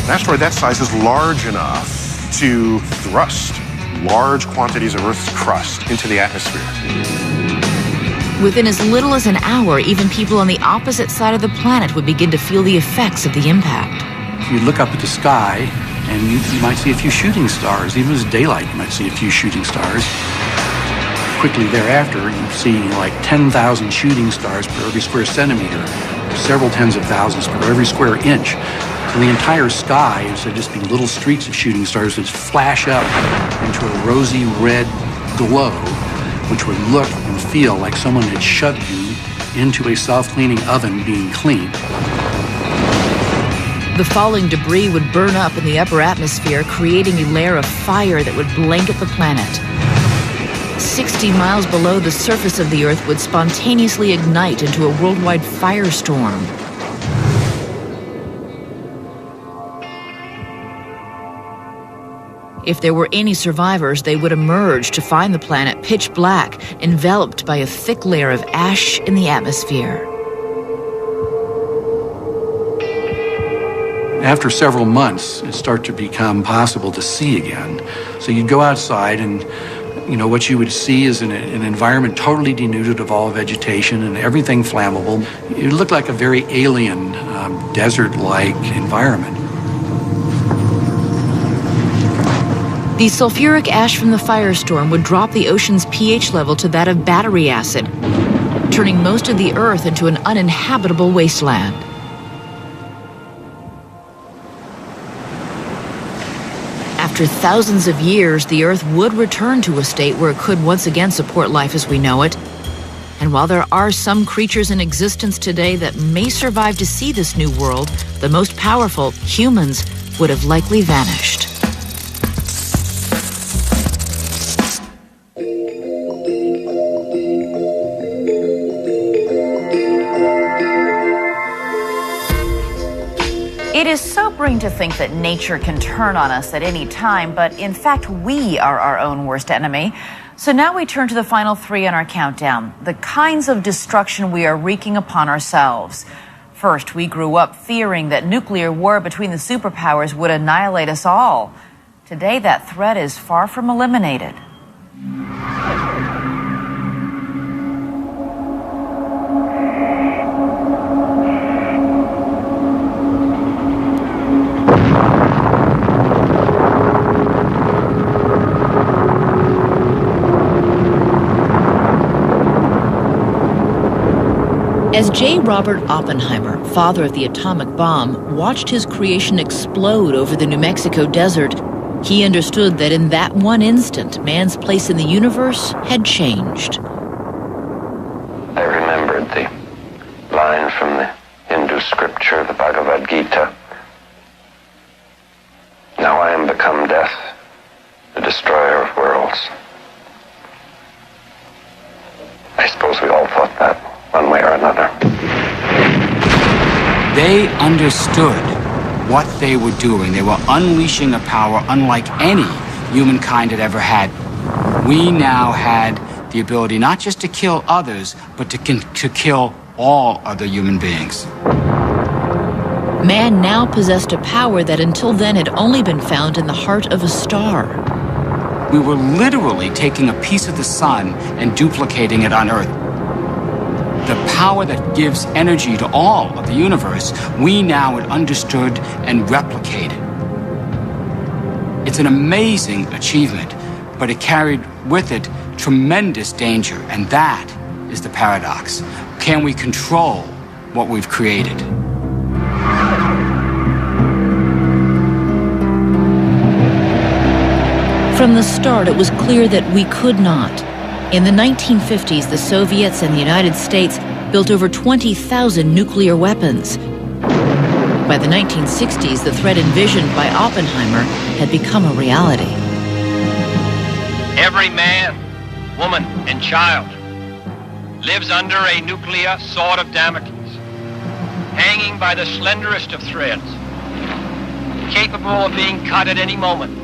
An asteroid that size is large enough to thrust large quantities of Earth's crust into the atmosphere. Within as little as an hour, even people on the opposite side of the planet would begin to feel the effects of the impact. You look up at the sky, and you might see a few shooting stars. Even as daylight, you might see a few shooting stars. Quickly thereafter, you see like 10,000 shooting stars per every square centimeter, several tens of thousands per every square inch. So the entire sky is just be little streaks of shooting stars that flash up into a rosy red glow, which would look and feel like someone had shoved you into a self-cleaning oven being cleaned. The falling debris would burn up in the upper atmosphere, creating a layer of fire that would blanket the planet. 60 miles below the surface of the Earth would spontaneously ignite into a worldwide firestorm. If there were any survivors, they would emerge to find the planet pitch black, enveloped by a thick layer of ash in the atmosphere. After several months, it started to become possible to see again. So you'd go outside and, what you would see is an environment totally denuded of all vegetation and everything flammable. It looked like a very alien, desert-like environment. The sulfuric ash from the firestorm would drop the ocean's pH level to that of battery acid, turning most of the Earth into an uninhabitable wasteland. After thousands of years, the Earth would return to a state where it could once again support life as we know it. And while there are some creatures in existence today that may survive to see this new world, the most powerful, humans, would have likely vanished. It is sobering to think that nature can turn on us at any time, but in fact, we are our own worst enemy. So now we turn to the final three on our countdown, the kinds of destruction we are wreaking upon ourselves. First, we grew up fearing that nuclear war between the superpowers would annihilate us all. Today, that threat is far from eliminated. As J. Robert Oppenheimer, father of the atomic bomb, watched his creation explode over the New Mexico desert, he understood that in that one instant, man's place in the universe had changed. I remembered the line from the Hindu scripture, the Bhagavad Gita. Now I am become death, the destroyer of worlds. I suppose we all thought that one way or another. They understood what they were doing. They were unleashing a power unlike any humankind had ever had. We now had the ability not just to kill others, but to kill all other human beings. Man now possessed a power that until then had only been found in the heart of a star. We were literally taking a piece of the sun and duplicating it on Earth. The power that gives energy to all of the universe, we now had understood and replicated. It's an amazing achievement, but it carried with it tremendous danger, and that is the paradox. Can we control what we've created? From the start, it was clear that we could not. In the 1950s, the Soviets and the United States built over 20,000 nuclear weapons. By the 1960s, the threat envisioned by Oppenheimer had become a reality. Every man, woman, and child lives under a nuclear sword of Damocles, hanging by the slenderest of threads, capable of being cut at any moment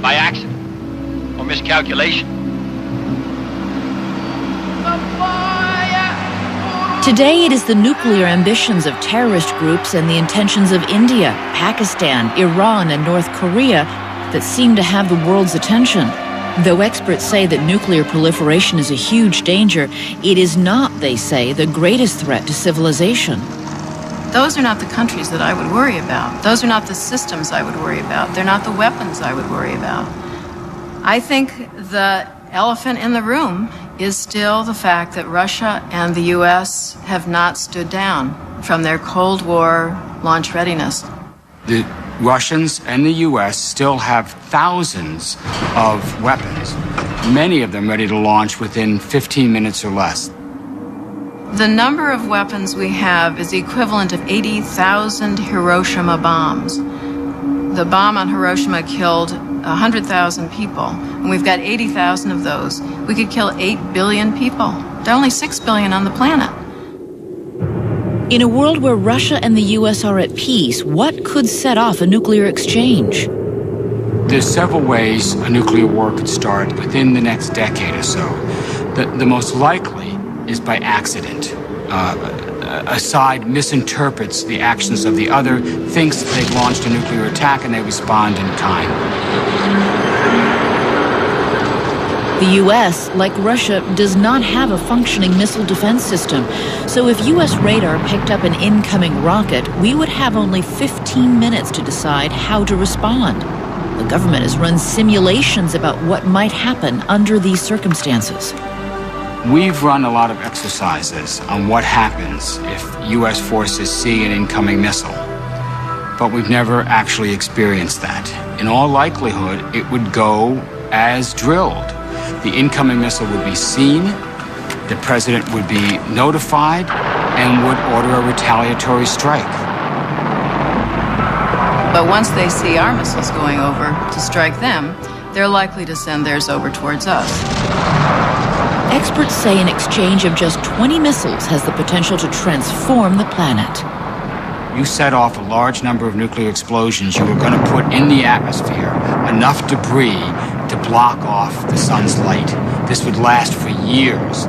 by accident or miscalculation. Today, it is the nuclear ambitions of terrorist groups and the intentions of India, Pakistan, Iran, and North Korea that seem to have the world's attention. Though experts say that nuclear proliferation is a huge danger, it is not, they say, the greatest threat to civilization. Those are not the countries that I would worry about. Those are not the systems I would worry about. They're not the weapons I would worry about. I think the elephant in the room is still the fact that Russia and the U.S. have not stood down from their Cold War launch readiness. The Russians and the U.S. still have thousands of weapons, many of them ready to launch within 15 minutes or less. The number of weapons we have is the equivalent of 80,000 Hiroshima bombs. The bomb on Hiroshima killed 100,000 people, and we've got 80,000 of those. We could kill 8 billion people. There are only 6 billion on the planet. In a world where Russia and the U.S. are at peace, what could set off a nuclear exchange? There's several ways a nuclear war could start within the next decade or so. The most likely is by accident. A side misinterprets the actions of the other, thinks that they've launched a nuclear attack, and they respond in kind. The U.S., like Russia, does not have a functioning missile defense system. So if U.S. radar picked up an incoming rocket, we would have only 15 minutes to decide how to respond. The government has run simulations about what might happen under these circumstances. We've run a lot of exercises on what happens if U.S. forces see an incoming missile, but we've never actually experienced that. In all likelihood, it would go as drilled. The incoming missile would be seen, the president would be notified, and would order a retaliatory strike. But once they see our missiles going over to strike them, they're likely to send theirs over towards us. Experts say an exchange of just 20 missiles has the potential to transform the planet. You set off a large number of nuclear explosions, you were going to put in the atmosphere enough debris to block off the sun's light. This would last for years.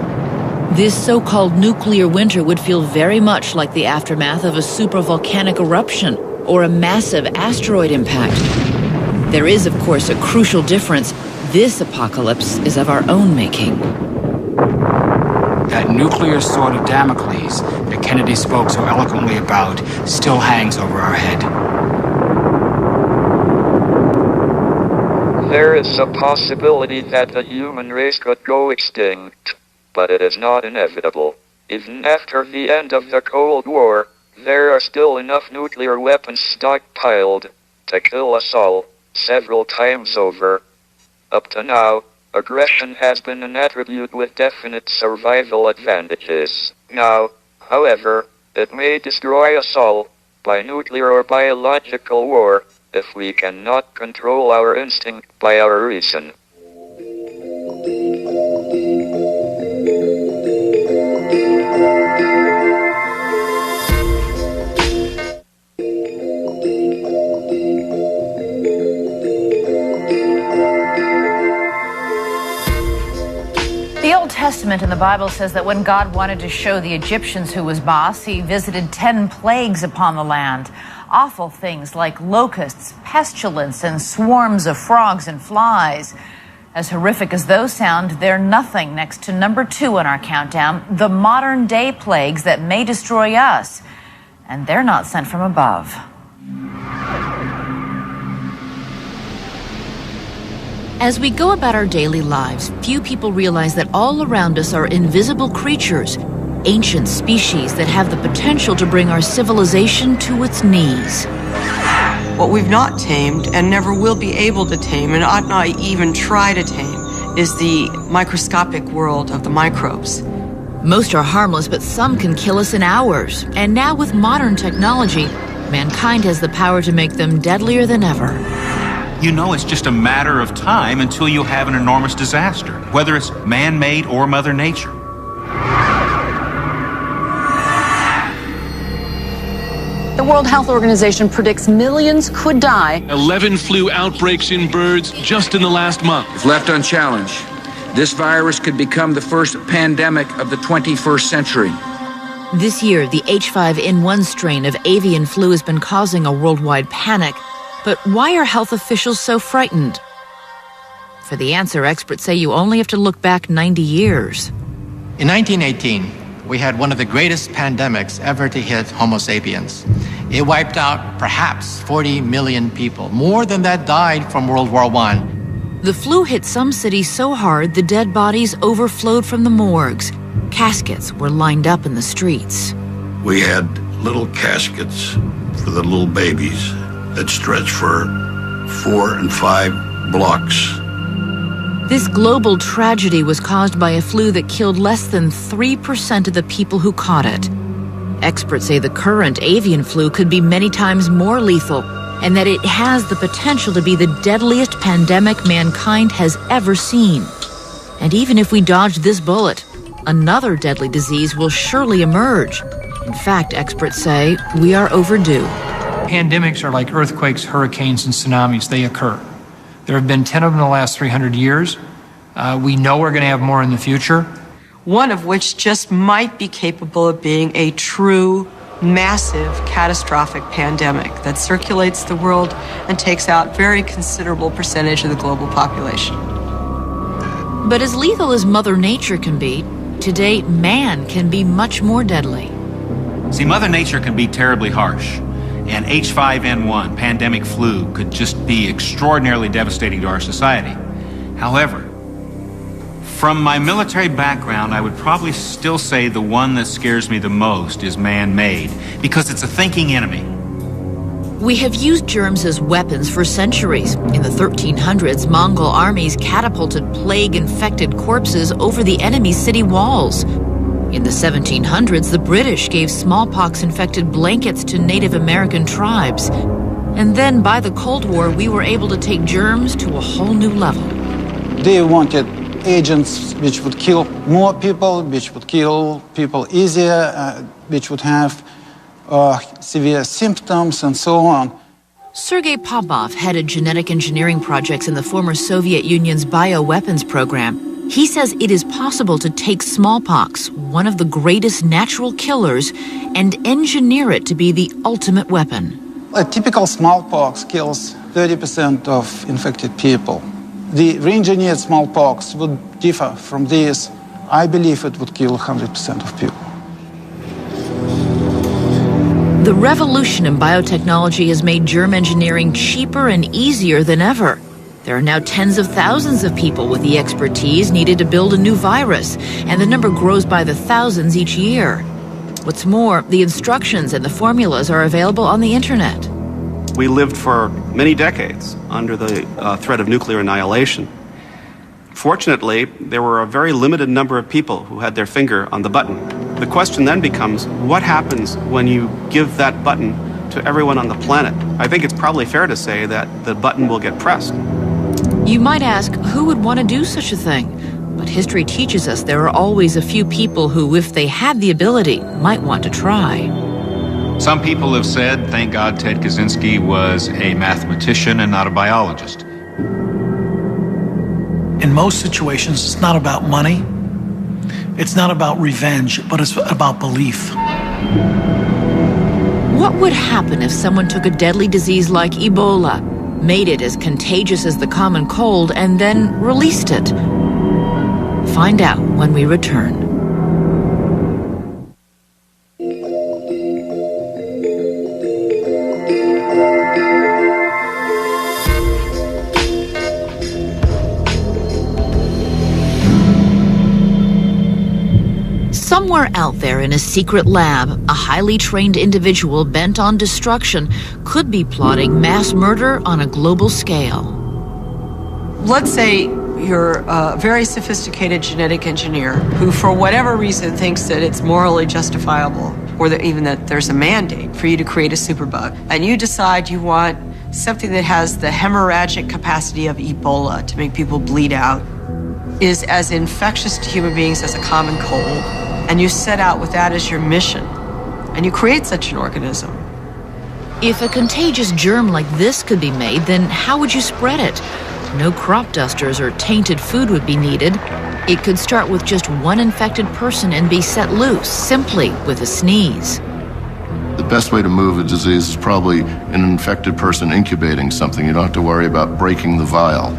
This so-called nuclear winter would feel very much like the aftermath of a supervolcanic eruption or a massive asteroid impact. There is, of course, a crucial difference. This apocalypse is of our own making. That nuclear sword of Damocles that Kennedy spoke so eloquently about still hangs over our head. There is a possibility that the human race could go extinct, but it is not inevitable. Even after the end of the Cold War, there are still enough nuclear weapons stockpiled to kill us all several times over. Up to now, aggression has been an attribute with definite survival advantages. Now, however, it may destroy us all, by nuclear or biological war, if we cannot control our instinct by our reason. The Old Testament in the Bible says that when God wanted to show the Egyptians who was boss, he visited 10 plagues upon the land. Awful things like locusts, pestilence, and swarms of frogs and flies. As horrific as those sound, they're nothing next to number 2 on our countdown, the modern day plagues that may destroy us. And they're not sent from above. As we go about our daily lives, few people realize that all around us are invisible creatures, ancient species that have the potential to bring our civilization to its knees. What we've not tamed and never will be able to tame and ought not even try to tame is the microscopic world of the microbes. Most are harmless, but some can kill us in hours. And now with modern technology, mankind has the power to make them deadlier than ever. You know it's just a matter of time until you have an enormous disaster, whether it's man-made or Mother Nature. The World Health Organization predicts millions could die. 11 flu outbreaks in birds just in the last month. If left unchallenged, this virus could become the first pandemic of the 21st century. This year, the H5N1 strain of avian flu has been causing a worldwide panic. But why are health officials so frightened? For the answer, experts say you only have to look back 90 years. In 1918, we had one of the greatest pandemics ever to hit Homo sapiens. It wiped out perhaps 40 million people. More than that died from World War I. The flu hit some cities so hard the dead bodies overflowed from the morgues. Caskets were lined up in the streets. We had little caskets for the little babies that stretched for 4 and 5 blocks. This global tragedy was caused by a flu that killed less than 3% of the people who caught it. Experts say the current avian flu could be many times more lethal, and that it has the potential to be the deadliest pandemic mankind has ever seen. And even if we dodge this bullet, another deadly disease will surely emerge. In fact, experts say we are overdue. Pandemics are like earthquakes, hurricanes, and tsunamis. They occur. There have been 10 of them in the last 300 years. We know we're going to have more in the future. One of which just might be capable of being a true, massive, catastrophic pandemic that circulates the world and takes out very considerable percentage of the global population. But as lethal as Mother Nature can be, today man can be much more deadly. See, Mother Nature can be terribly harsh. And H5N1, pandemic flu, could just be extraordinarily devastating to our society. However, from my military background, I would probably still say the one that scares me the most is man-made, because it's a thinking enemy. We have used germs as weapons for centuries. In the 1300s, Mongol armies catapulted plague-infected corpses over the enemy's city walls. In the 1700s, the British gave smallpox-infected blankets to Native American tribes. And then by the Cold War, we were able to take germs to a whole new level. They wanted agents which would kill more people, which would kill people easier, which would have severe symptoms and so on. Sergei Popov headed genetic engineering projects in the former Soviet Union's bioweapons program. He says it is possible to take smallpox, one of the greatest natural killers, and engineer it to be the ultimate weapon. A typical smallpox kills 30% of infected people. The re-engineered smallpox would differ from this. I believe it would kill 100% of people. The revolution in biotechnology has made germ engineering cheaper and easier than ever. There are now tens of thousands of people with the expertise needed to build a new virus, and the number grows by the thousands each year. What's more, the instructions and the formulas are available on the internet. We lived for many decades under the threat of nuclear annihilation. Fortunately, there were a very limited number of people who had their finger on the button. The question then becomes, what happens when you give that button to everyone on the planet? I think it's probably fair to say that the button will get pressed. You might ask, who would want to do such a thing? But history teaches us there are always a few people who, if they had the ability, might want to try. Some people have said, thank God Ted Kaczynski was a mathematician and not a biologist. In most situations, it's not about money. It's not about revenge, but it's about belief. What would happen if someone took a deadly disease like Ebola, made it as contagious as the common cold, and then released it? Find out when we return. Somewhere out there in a secret lab, a highly trained individual bent on destruction could be plotting mass murder on a global scale. Let's say you're a very sophisticated genetic engineer who, for whatever reason, thinks that it's morally justifiable, or that even that there's a mandate for you to create a superbug, and you decide you want something that has the hemorrhagic capacity of Ebola to make people bleed out, is as infectious to human beings as a common cold, and you set out with that as your mission, and you create such an organism. If a contagious germ like this could be made, then how would you spread it? No crop dusters or tainted food would be needed. It could start with just one infected person and be set loose simply with a sneeze. The best way to move a disease is probably an infected person incubating something. You don't have to worry about breaking the vial.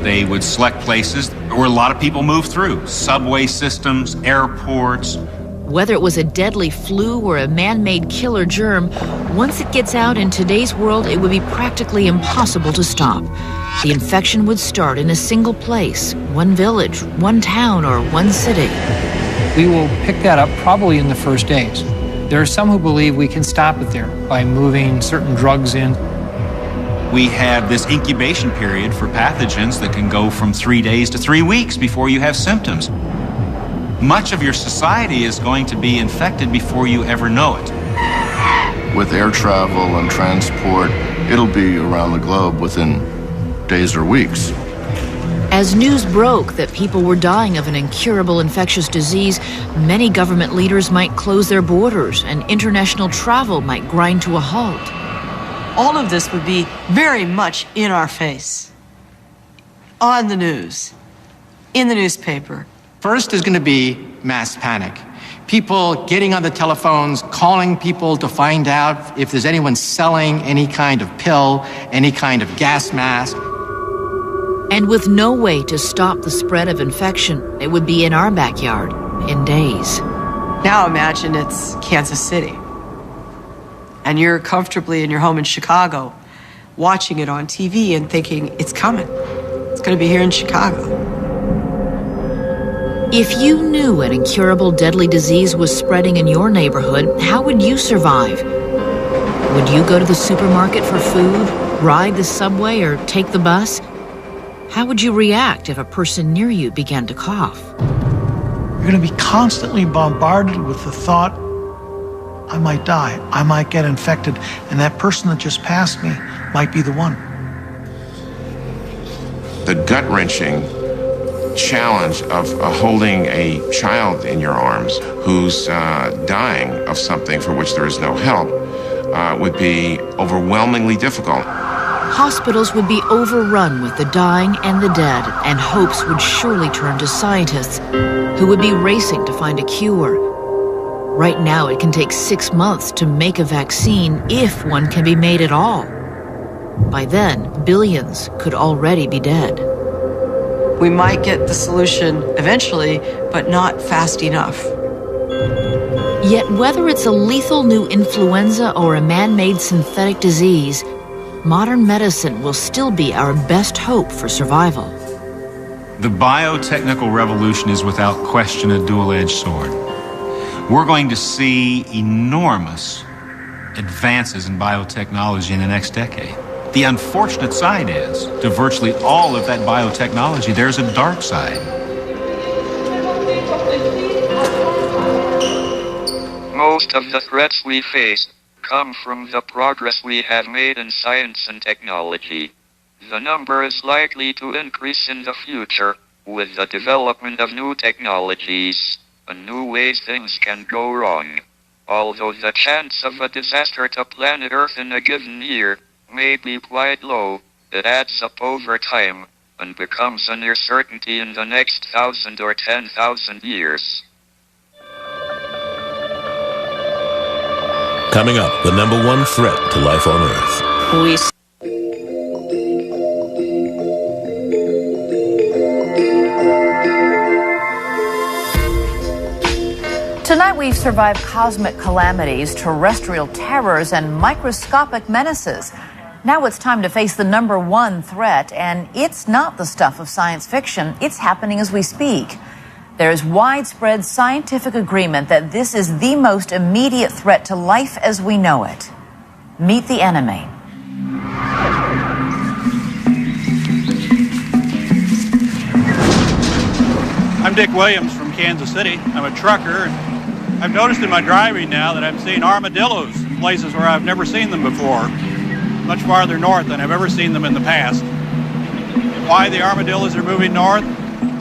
They would select places where a lot of people move through. Subway systems, airports. Whether it was a deadly flu or a man-made killer germ, once it gets out in today's world, it would be practically impossible to stop. The infection would start in a single place, one village, one town, or one city. We will pick that up probably in the first days. There are some who believe we can stop it there by moving certain drugs in. We have this incubation period for pathogens that can go from 3 days to 3 weeks before you have symptoms. Much of your society is going to be infected before you ever know it. With air travel and transport, it'll be around the globe within days or weeks. As news broke that people were dying of an incurable infectious disease, many government leaders might close their borders and international travel might grind to a halt. All of this would be very much in our face, on the news, in the newspaper. First is going to be mass panic. People getting on the telephones, calling people to find out if there's anyone selling any kind of pill, any kind of gas mask. And with no way to stop the spread of infection, it would be in our backyard in days. Now imagine it's Kansas City, and you're comfortably in your home in Chicago, watching it on TV and thinking, it's coming. It's going to be here in Chicago. If you knew an incurable deadly disease was spreading in your neighborhood, how would you survive? Would you go to the supermarket for food, ride the subway, or take the bus? How would you react if a person near you began to cough? You're going to be constantly bombarded with the thought, I might die, I might get infected, and that person that just passed me might be the one. The gut-wrenching challenge of holding a child in your arms who's dying of something for which there is no help would be overwhelmingly difficult. Hospitals would be overrun with the dying and the dead, and hopes would surely turn to scientists who would be racing to find a cure. Right now, it can take 6 months to make a vaccine, if one can be made at all. By then, billions could already be dead. We might get the solution eventually, but not fast enough. Yet whether it's a lethal new influenza or a man-made synthetic disease, modern medicine will still be our best hope for survival. The biotechnical revolution is without question a dual-edged sword. We're going to see enormous advances in biotechnology in the next decade. The unfortunate side is, to virtually all of that biotechnology, there's a dark side. Most of the threats we face come from the progress we have made in science and technology. The number is likely to increase in the future with the development of new technologies and new ways things can go wrong. Although the chance of a disaster to planet Earth in a given year may be quite low, it adds up over time and becomes a near certainty in the next 1,000 or 10,000 years. Coming up, the #1 threat to life on Earth. Tonight we've survived cosmic calamities, terrestrial terrors, and microscopic menaces. Now it's time to face the #1 threat, and it's not the stuff of science fiction. It's happening as we speak. There's widespread scientific agreement that this is the most immediate threat to life as we know it. Meet the enemy. I'm Dick Williams from Kansas City. I'm a trucker, and I've noticed in my driving now that I'm seeing armadillos in places where I've never seen them before, much farther north than I've ever seen them in the past. Why the armadillos are moving north?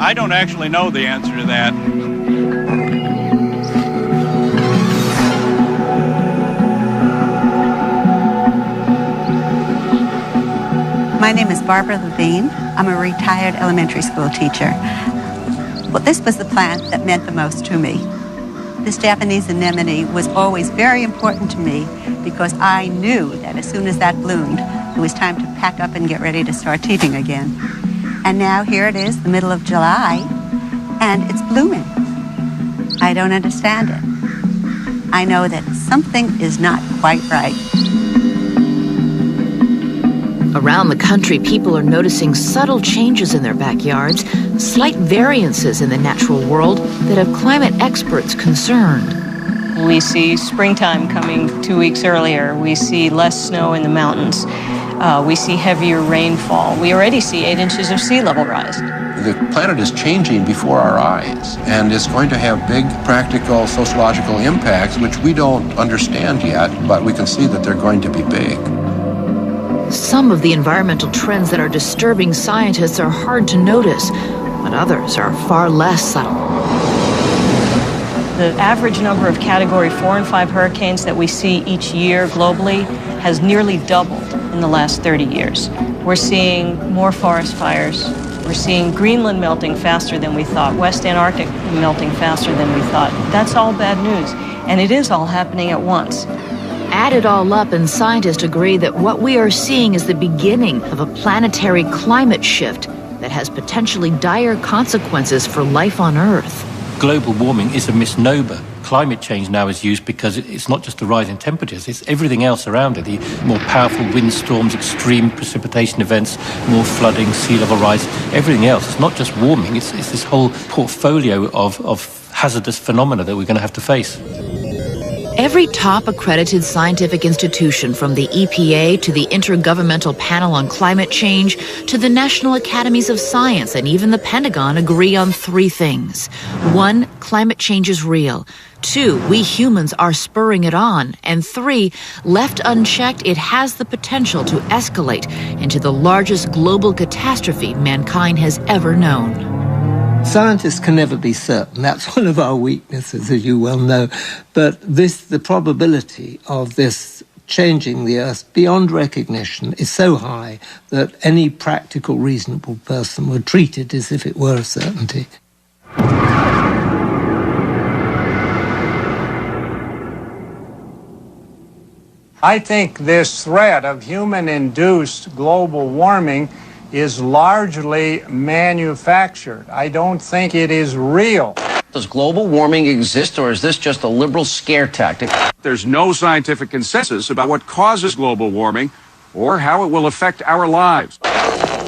I don't actually know the answer to that. My name is Barbara Levine. I'm a retired elementary school teacher. Well, this was the plant that meant the most to me. This Japanese anemone was always very important to me because I knew that as soon as that bloomed, it was time to pack up and get ready to start teething again. And now here it is, the middle of July, and it's blooming. I don't understand it. I know that something is not quite right. Around the country, people are noticing subtle changes in their backyards, slight variances in the natural world that have climate experts concerned. We see springtime coming 2 weeks earlier. We see less snow in the mountains. We see heavier rainfall. We already see 8 inches of sea level rise. The planet is changing before our eyes, and it's going to have big practical sociological impacts, which we don't understand yet, but we can see that they're going to be big. Some of the environmental trends that are disturbing scientists are hard to notice, but others are far less subtle. The average number of Category 4 and 5 hurricanes that we see each year globally has nearly doubled in the last 30 years. We're seeing more forest fires. We're seeing Greenland melting faster than we thought, West Antarctic melting faster than we thought. That's all bad news, and it is all happening at once. Add it all up, and scientists agree that what we are seeing is the beginning of a planetary climate shift that has potentially dire consequences for life on Earth. Global warming is a misnomer. Climate change now is used because it's not just the rise in temperatures, it's everything else around it. The more powerful windstorms, extreme precipitation events, more flooding, sea level rise, everything else. It's not just warming, it's this whole portfolio of hazardous phenomena that we're going to have to face. Every top accredited scientific institution, from the EPA to the Intergovernmental Panel on Climate Change to the National Academies of Science and even the Pentagon, agree on 3 things. 1, climate change is real. 2, we humans are spurring it on. And 3, left unchecked, it has the potential to escalate into the largest global catastrophe mankind has ever known. Scientists can never be certain. That's one of our weaknesses, as you well know. But the probability of this changing the Earth beyond recognition is so high that any practical, reasonable person would treat it as if it were a certainty. I think this threat of human-induced global warming is largely manufactured. I don't think it is real. Does global warming exist, or is this just a liberal scare tactic? There's no scientific consensus about what causes global warming or how it will affect our lives.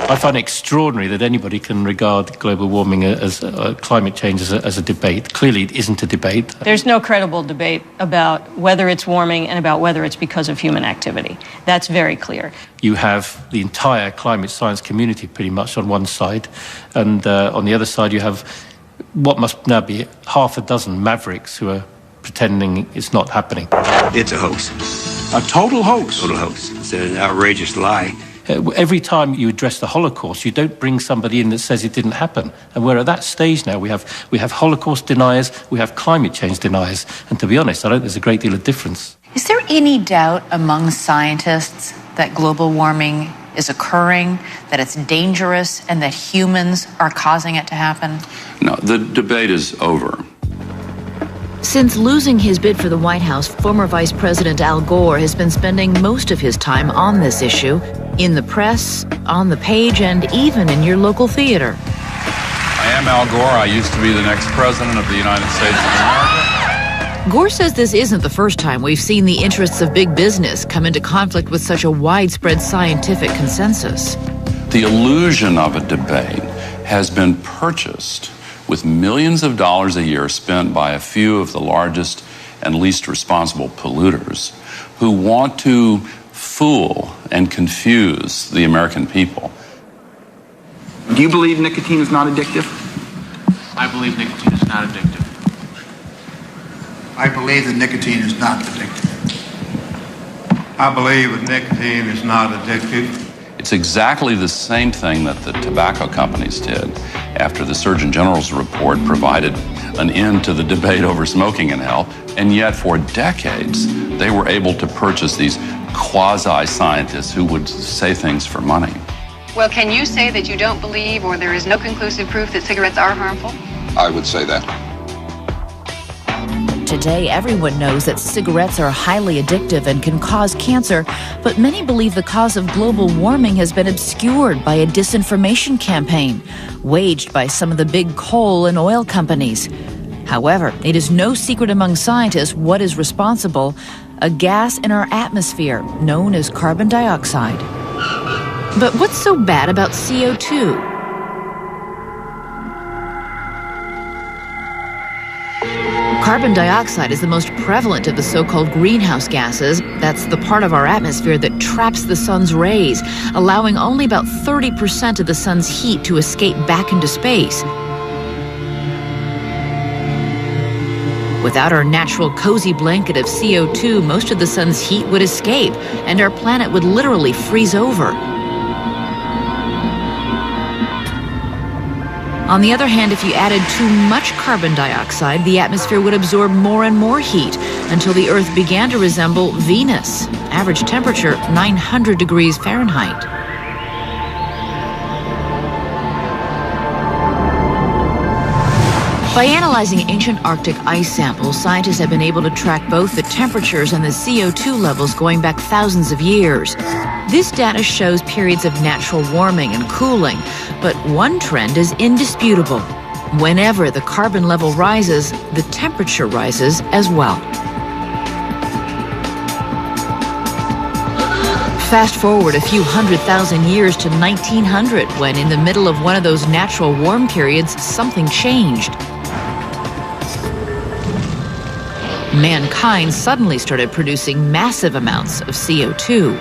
I find it extraordinary that anybody can regard global warming as climate change as a debate. Clearly, it isn't a debate. There's no credible debate about whether it's warming and about whether it's because of human activity. That's very clear. You have the entire climate science community pretty much on one side, and on the other side you have what must now be half a dozen mavericks who are pretending it's not happening. It's a hoax. A total hoax. Total hoax. It's an outrageous lie. Every time you address the Holocaust, you don't bring somebody in that says it didn't happen. And we're at that stage now. We have Holocaust deniers, we have climate change deniers. And to be honest, I don't think there's a great deal of difference. Is there any doubt among scientists that global warming is occurring, that it's dangerous, and that humans are causing it to happen? No, the debate is over. Since losing his bid for the White House, former Vice President Al Gore has been spending most of his time on this issue, in the press, on the page, and even in your local theater. I am Al Gore. I used to be the next president of the United States of America. Gore says this isn't the first time we've seen the interests of big business come into conflict with such a widespread scientific consensus. The illusion of a debate has been purchased with millions of dollars a year spent by a few of the largest and least responsible polluters who want to fool and confuse the American people. Do you believe nicotine is not addictive? I believe nicotine is not addictive. I believe that nicotine is not addictive. I believe that nicotine is not addictive. It's exactly the same thing that the tobacco companies did after the Surgeon General's report provided an end to the debate over smoking in hell, and yet for decades they were able to purchase these quasi-scientists who would say things for money. Well, can you say that you don't believe, or there is no conclusive proof that cigarettes are harmful? I would say that. Today, everyone knows that cigarettes are highly addictive and can cause cancer, but many believe the cause of global warming has been obscured by a disinformation campaign waged by some of the big coal and oil companies. However, it is no secret among scientists what is responsible: a gas in our atmosphere known as carbon dioxide. But what's so bad about CO2? Carbon dioxide is the most prevalent of the so-called greenhouse gases. That's the part of our atmosphere that traps the sun's rays, allowing only about 30% of the sun's heat to escape back into space. Without our natural cozy blanket of CO2, most of the sun's heat would escape, and our planet would literally freeze over. On the other hand, if you added too much carbon dioxide, the atmosphere would absorb more and more heat until the Earth began to resemble Venus. Average temperature, 900 degrees Fahrenheit. By analyzing ancient Arctic ice samples, scientists have been able to track both the temperatures and the CO2 levels going back thousands of years. This data shows periods of natural warming and cooling, but one trend is indisputable. Whenever the carbon level rises, the temperature rises as well. Fast forward a few 100,000 years to 1900, when in the middle of one of those natural warm periods, something changed. Mankind suddenly started producing massive amounts of CO2.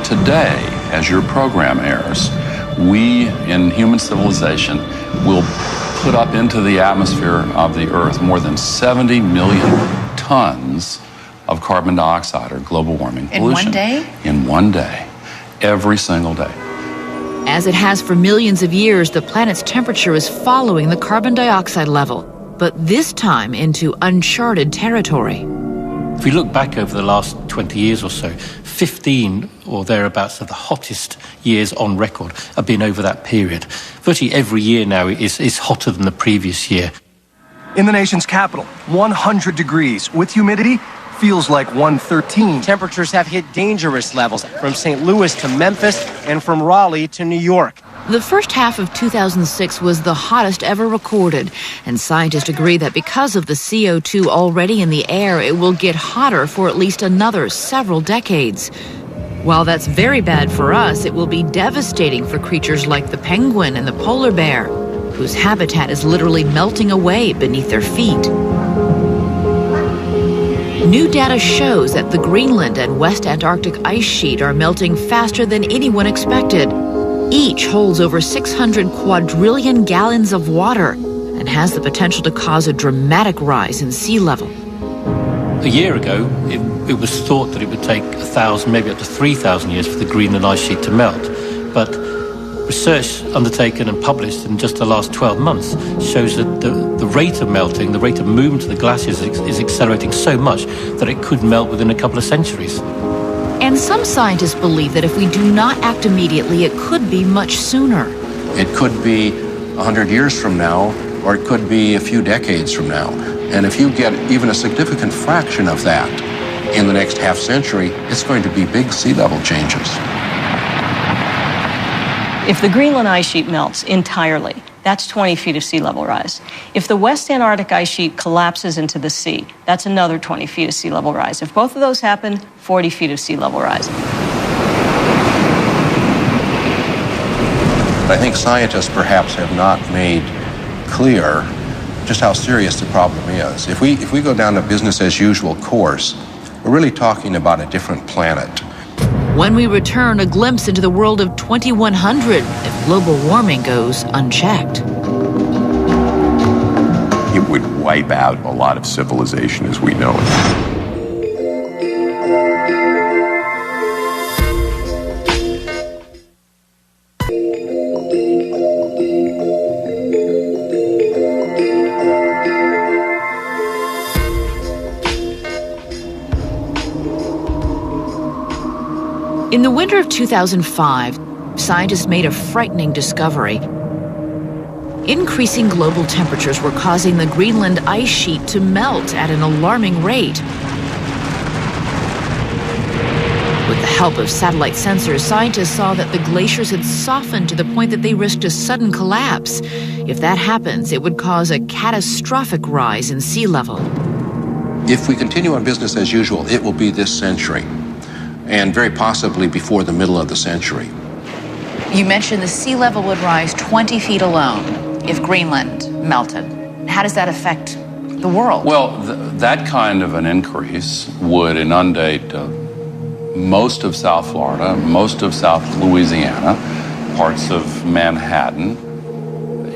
Today, as your program airs, we in human civilization will put up into the atmosphere of the Earth more than 70 million tons of carbon dioxide or global warming pollution. In one day? In one day. Every single day. As it has for millions of years, the planet's temperature is following the carbon dioxide level, but this time into uncharted territory. If we look back over the last 20 years or so, 15 or thereabouts of the hottest years on record have been over that period. Virtually every year now is hotter than the previous year. In the nation's capital, 100 degrees with humidity feels like 113. Temperatures have hit dangerous levels from St. Louis to Memphis and from Raleigh to New York. The first half of 2006 was the hottest ever recorded, and scientists agree that because of the CO2 already in the air, it will get hotter for at least another several decades. While that's very bad for us, it will be devastating for creatures like the penguin and the polar bear, whose habitat is literally melting away beneath their feet. New data shows that the Greenland and West Antarctic ice sheet are melting faster than anyone expected. Each holds over 600 quadrillion gallons of water and has the potential to cause a dramatic rise in sea level. A year ago, it was thought that it would take 1,000, maybe up to 3,000 years for the Greenland ice sheet to melt. But research undertaken and published in just the last 12 months shows that the rate of melting, the rate of movement of the glaciers is accelerating so much that it could melt within a couple of centuries. And some scientists believe that if we do not act immediately, it could be much sooner. It could be 100 years from now, or it could be a few decades from now. And if you get even a significant fraction of that in the next half century, it's going to be big sea level changes. If the Greenland ice sheet melts entirely, that's 20 feet of sea level rise. If the West Antarctic ice sheet collapses into the sea, that's another 20 feet of sea level rise. If both of those happen, 40 feet of sea level rise. I think scientists perhaps have not made clear just how serious the problem is. If we go down a business as usual course, we're really talking about a different planet. When we return, a glimpse into the world of 2100 if global warming goes unchecked. It would wipe out a lot of civilization as we know it. In the winter of 2005, scientists made a frightening discovery. Increasing global temperatures were causing the Greenland ice sheet to melt at an alarming rate. With the help of satellite sensors, scientists saw that the glaciers had softened to the point that they risked a sudden collapse. If that happens, it would cause a catastrophic rise in sea level. If we continue on business as usual, it will be this century, and very possibly before the middle of the century. You mentioned the sea level would rise 20 feet alone if Greenland melted. How does that affect the world? Well, that kind of an increase would inundate most of South Florida, most of South Louisiana, parts of Manhattan.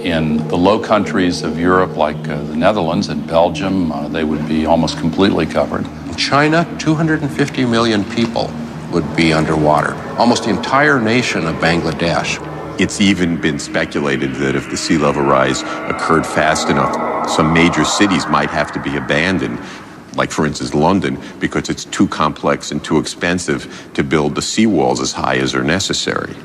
In the low countries of Europe, like the Netherlands and Belgium, they would be almost completely covered. In China, 250 million people would be underwater, almost the entire nation of Bangladesh. It's even been speculated that if the sea level rise occurred fast enough, some major cities might have to be abandoned, like, for instance, London, because it's too complex and too expensive to build the seawalls as high as are necessary.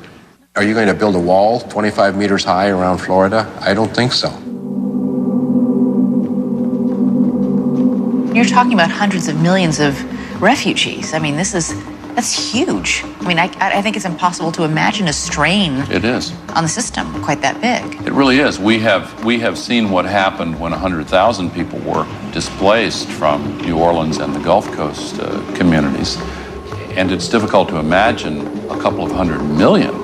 Are you going to build a wall 25 meters high around Florida? I don't think so. You're talking about hundreds of millions of refugees. I mean, that's huge. I mean, I think it's impossible to imagine a strain It is. on the system quite that big. It really is. We have seen what happened when 100,000 people were displaced from New Orleans and the Gulf Coast communities. And it's difficult to imagine a couple of 100 million.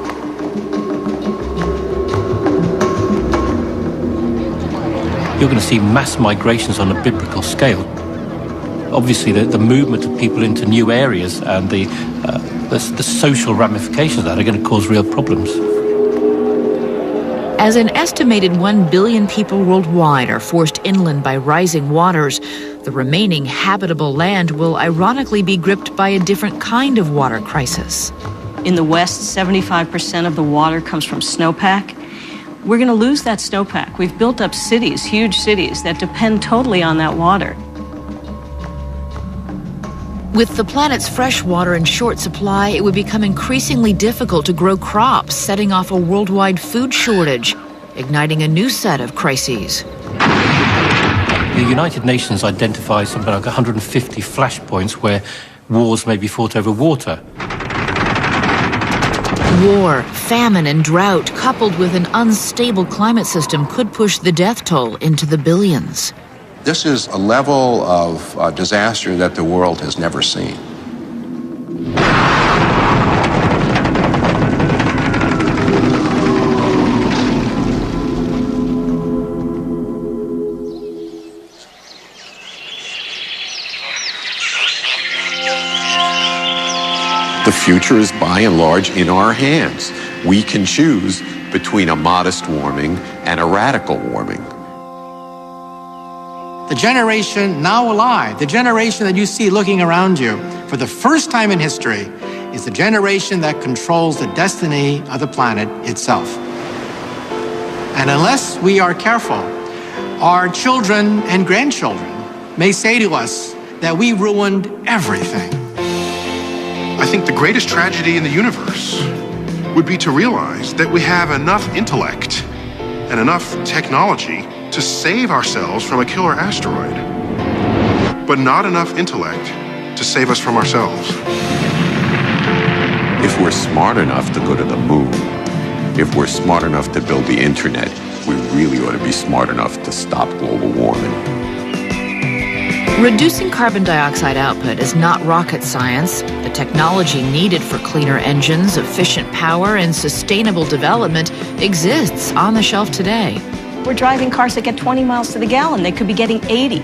You're going to see mass migrations on a biblical scale. Obviously, the movement of people into new areas and the social ramifications of that are going to cause real problems. As an estimated 1 billion people worldwide are forced inland by rising waters, the remaining habitable land will ironically be gripped by a different kind of water crisis. In the West, 75% of the water comes from snowpack. We're going to lose that snowpack. We've built up cities, huge cities, that depend totally on that water. With the planet's fresh water in short supply, it would become increasingly difficult to grow crops, setting off a worldwide food shortage, igniting a new set of crises. The United Nations identifies something like 150 flashpoints where wars may be fought over water. War, famine, and drought, coupled with an unstable climate system, could push the death toll into the billions. This is a level of disaster that the world has never seen. The future is by and large in our hands. We can choose between a modest warming and a radical warming. The generation now alive, the generation that you see looking around you for the first time in history, is the generation that controls the destiny of the planet itself. And unless we are careful, our children and grandchildren may say to us that we ruined everything. I think the greatest tragedy in the universe would be to realize that we have enough intellect and enough technology to save ourselves from a killer asteroid, but not enough intellect to save us from ourselves. If we're smart enough to go to the moon, if we're smart enough to build the internet, we really ought to be smart enough to stop global warming. Reducing carbon dioxide output is not rocket science. The technology needed for cleaner engines, efficient power, and sustainable development exists on the shelf today. We're driving cars that get 20 miles to the gallon. They could be getting 80.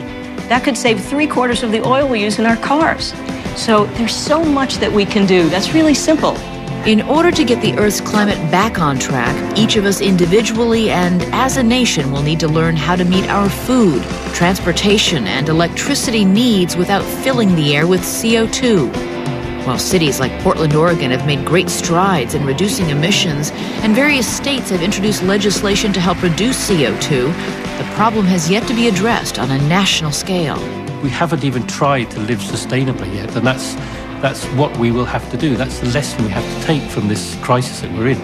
That could save 3/4 of the oil we use in our cars. So there's so much that we can do. That's really simple. In order to get the Earth's climate back on track, each of us individually and as a nation will need to learn how to meet our food, transportation, and electricity needs without filling the air with CO2. While cities like Portland, Oregon have made great strides in reducing emissions, and various states have introduced legislation to help reduce CO2, the problem has yet to be addressed on a national scale. We haven't even tried to live sustainably yet, and that's what we will have to do. That's the lesson we have to take from this crisis that we're in.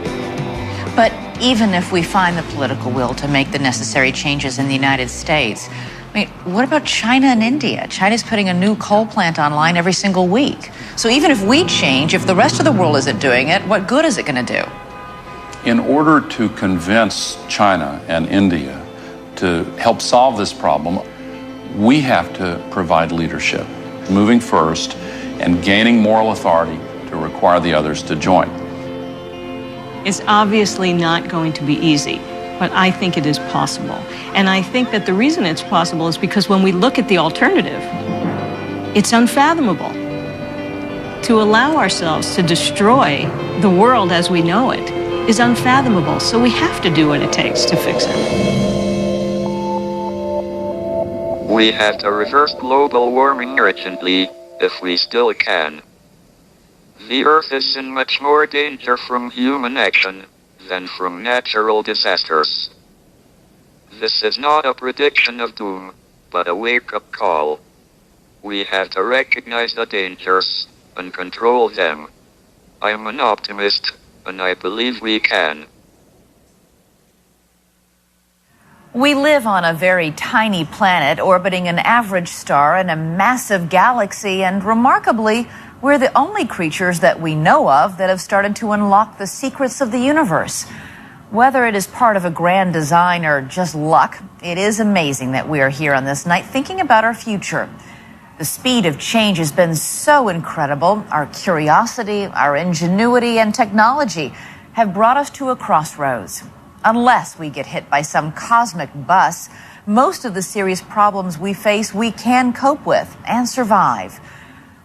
But even if we find the political will to make the necessary changes in the United States. I mean, what about China and India? China's putting a new coal plant online every single week. So even if we change, if the rest of the world isn't doing it, what good is it going to do? In order to convince China and India to help solve this problem, we have to provide leadership, moving first and gaining moral authority to require the others to join. It's obviously not going to be easy, but I think it is possible. And I think that the reason it's possible is because when we look at the alternative, it's unfathomable. To allow ourselves to destroy the world as we know it is unfathomable, so we have to do what it takes to fix it. We have to reverse global warming urgently, if we still can. The Earth is in much more danger from human action than from natural disasters. This is not a prediction of doom, but a wake-up call. We have to recognize the dangers and control them. I'm an optimist, and I believe we can. We live on a very tiny planet orbiting an average star in a massive galaxy, and remarkably, we're the only creatures that we know of that have started to unlock the secrets of the universe. Whether it is part of a grand design or just luck, it is amazing that we are here on this night thinking about our future. The speed of change has been so incredible. Our curiosity, our ingenuity, and technology have brought us to a crossroads. Unless we get hit by some cosmic bus, most of the serious problems we face we can cope with and survive.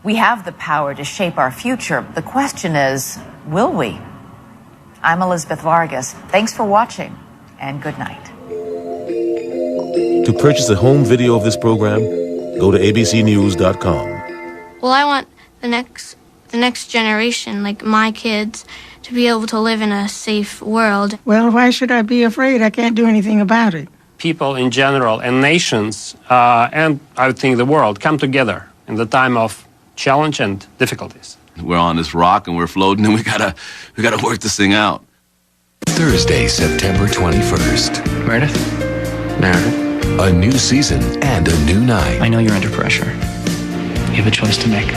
We have the power to shape our future. The question is, will we? I'm Elizabeth Vargas. Thanks for watching, and good night. To purchase a home video of this program, go to abcnews.com. Well, I want the next generation, like my kids, to be able to live in a safe world. Well, why should I be afraid? I can't do anything about it. People in general and nations, and I would think the world, come together in the time of challenge and difficulties. We're on this rock and we're floating, and we gotta work this thing out. Thursday, September 21st. Meredith? A new season and a new night. I know you're under pressure. You have a choice to make.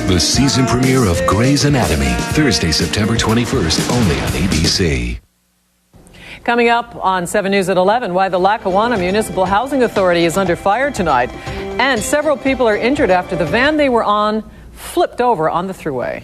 The season premiere of Grey's Anatomy, Thursday, September 21st, only on ABC. Coming up on 7 News at 11, why the Lackawanna Municipal Housing Authority is under fire tonight. And several people are injured after the van they were on flipped over on the thruway.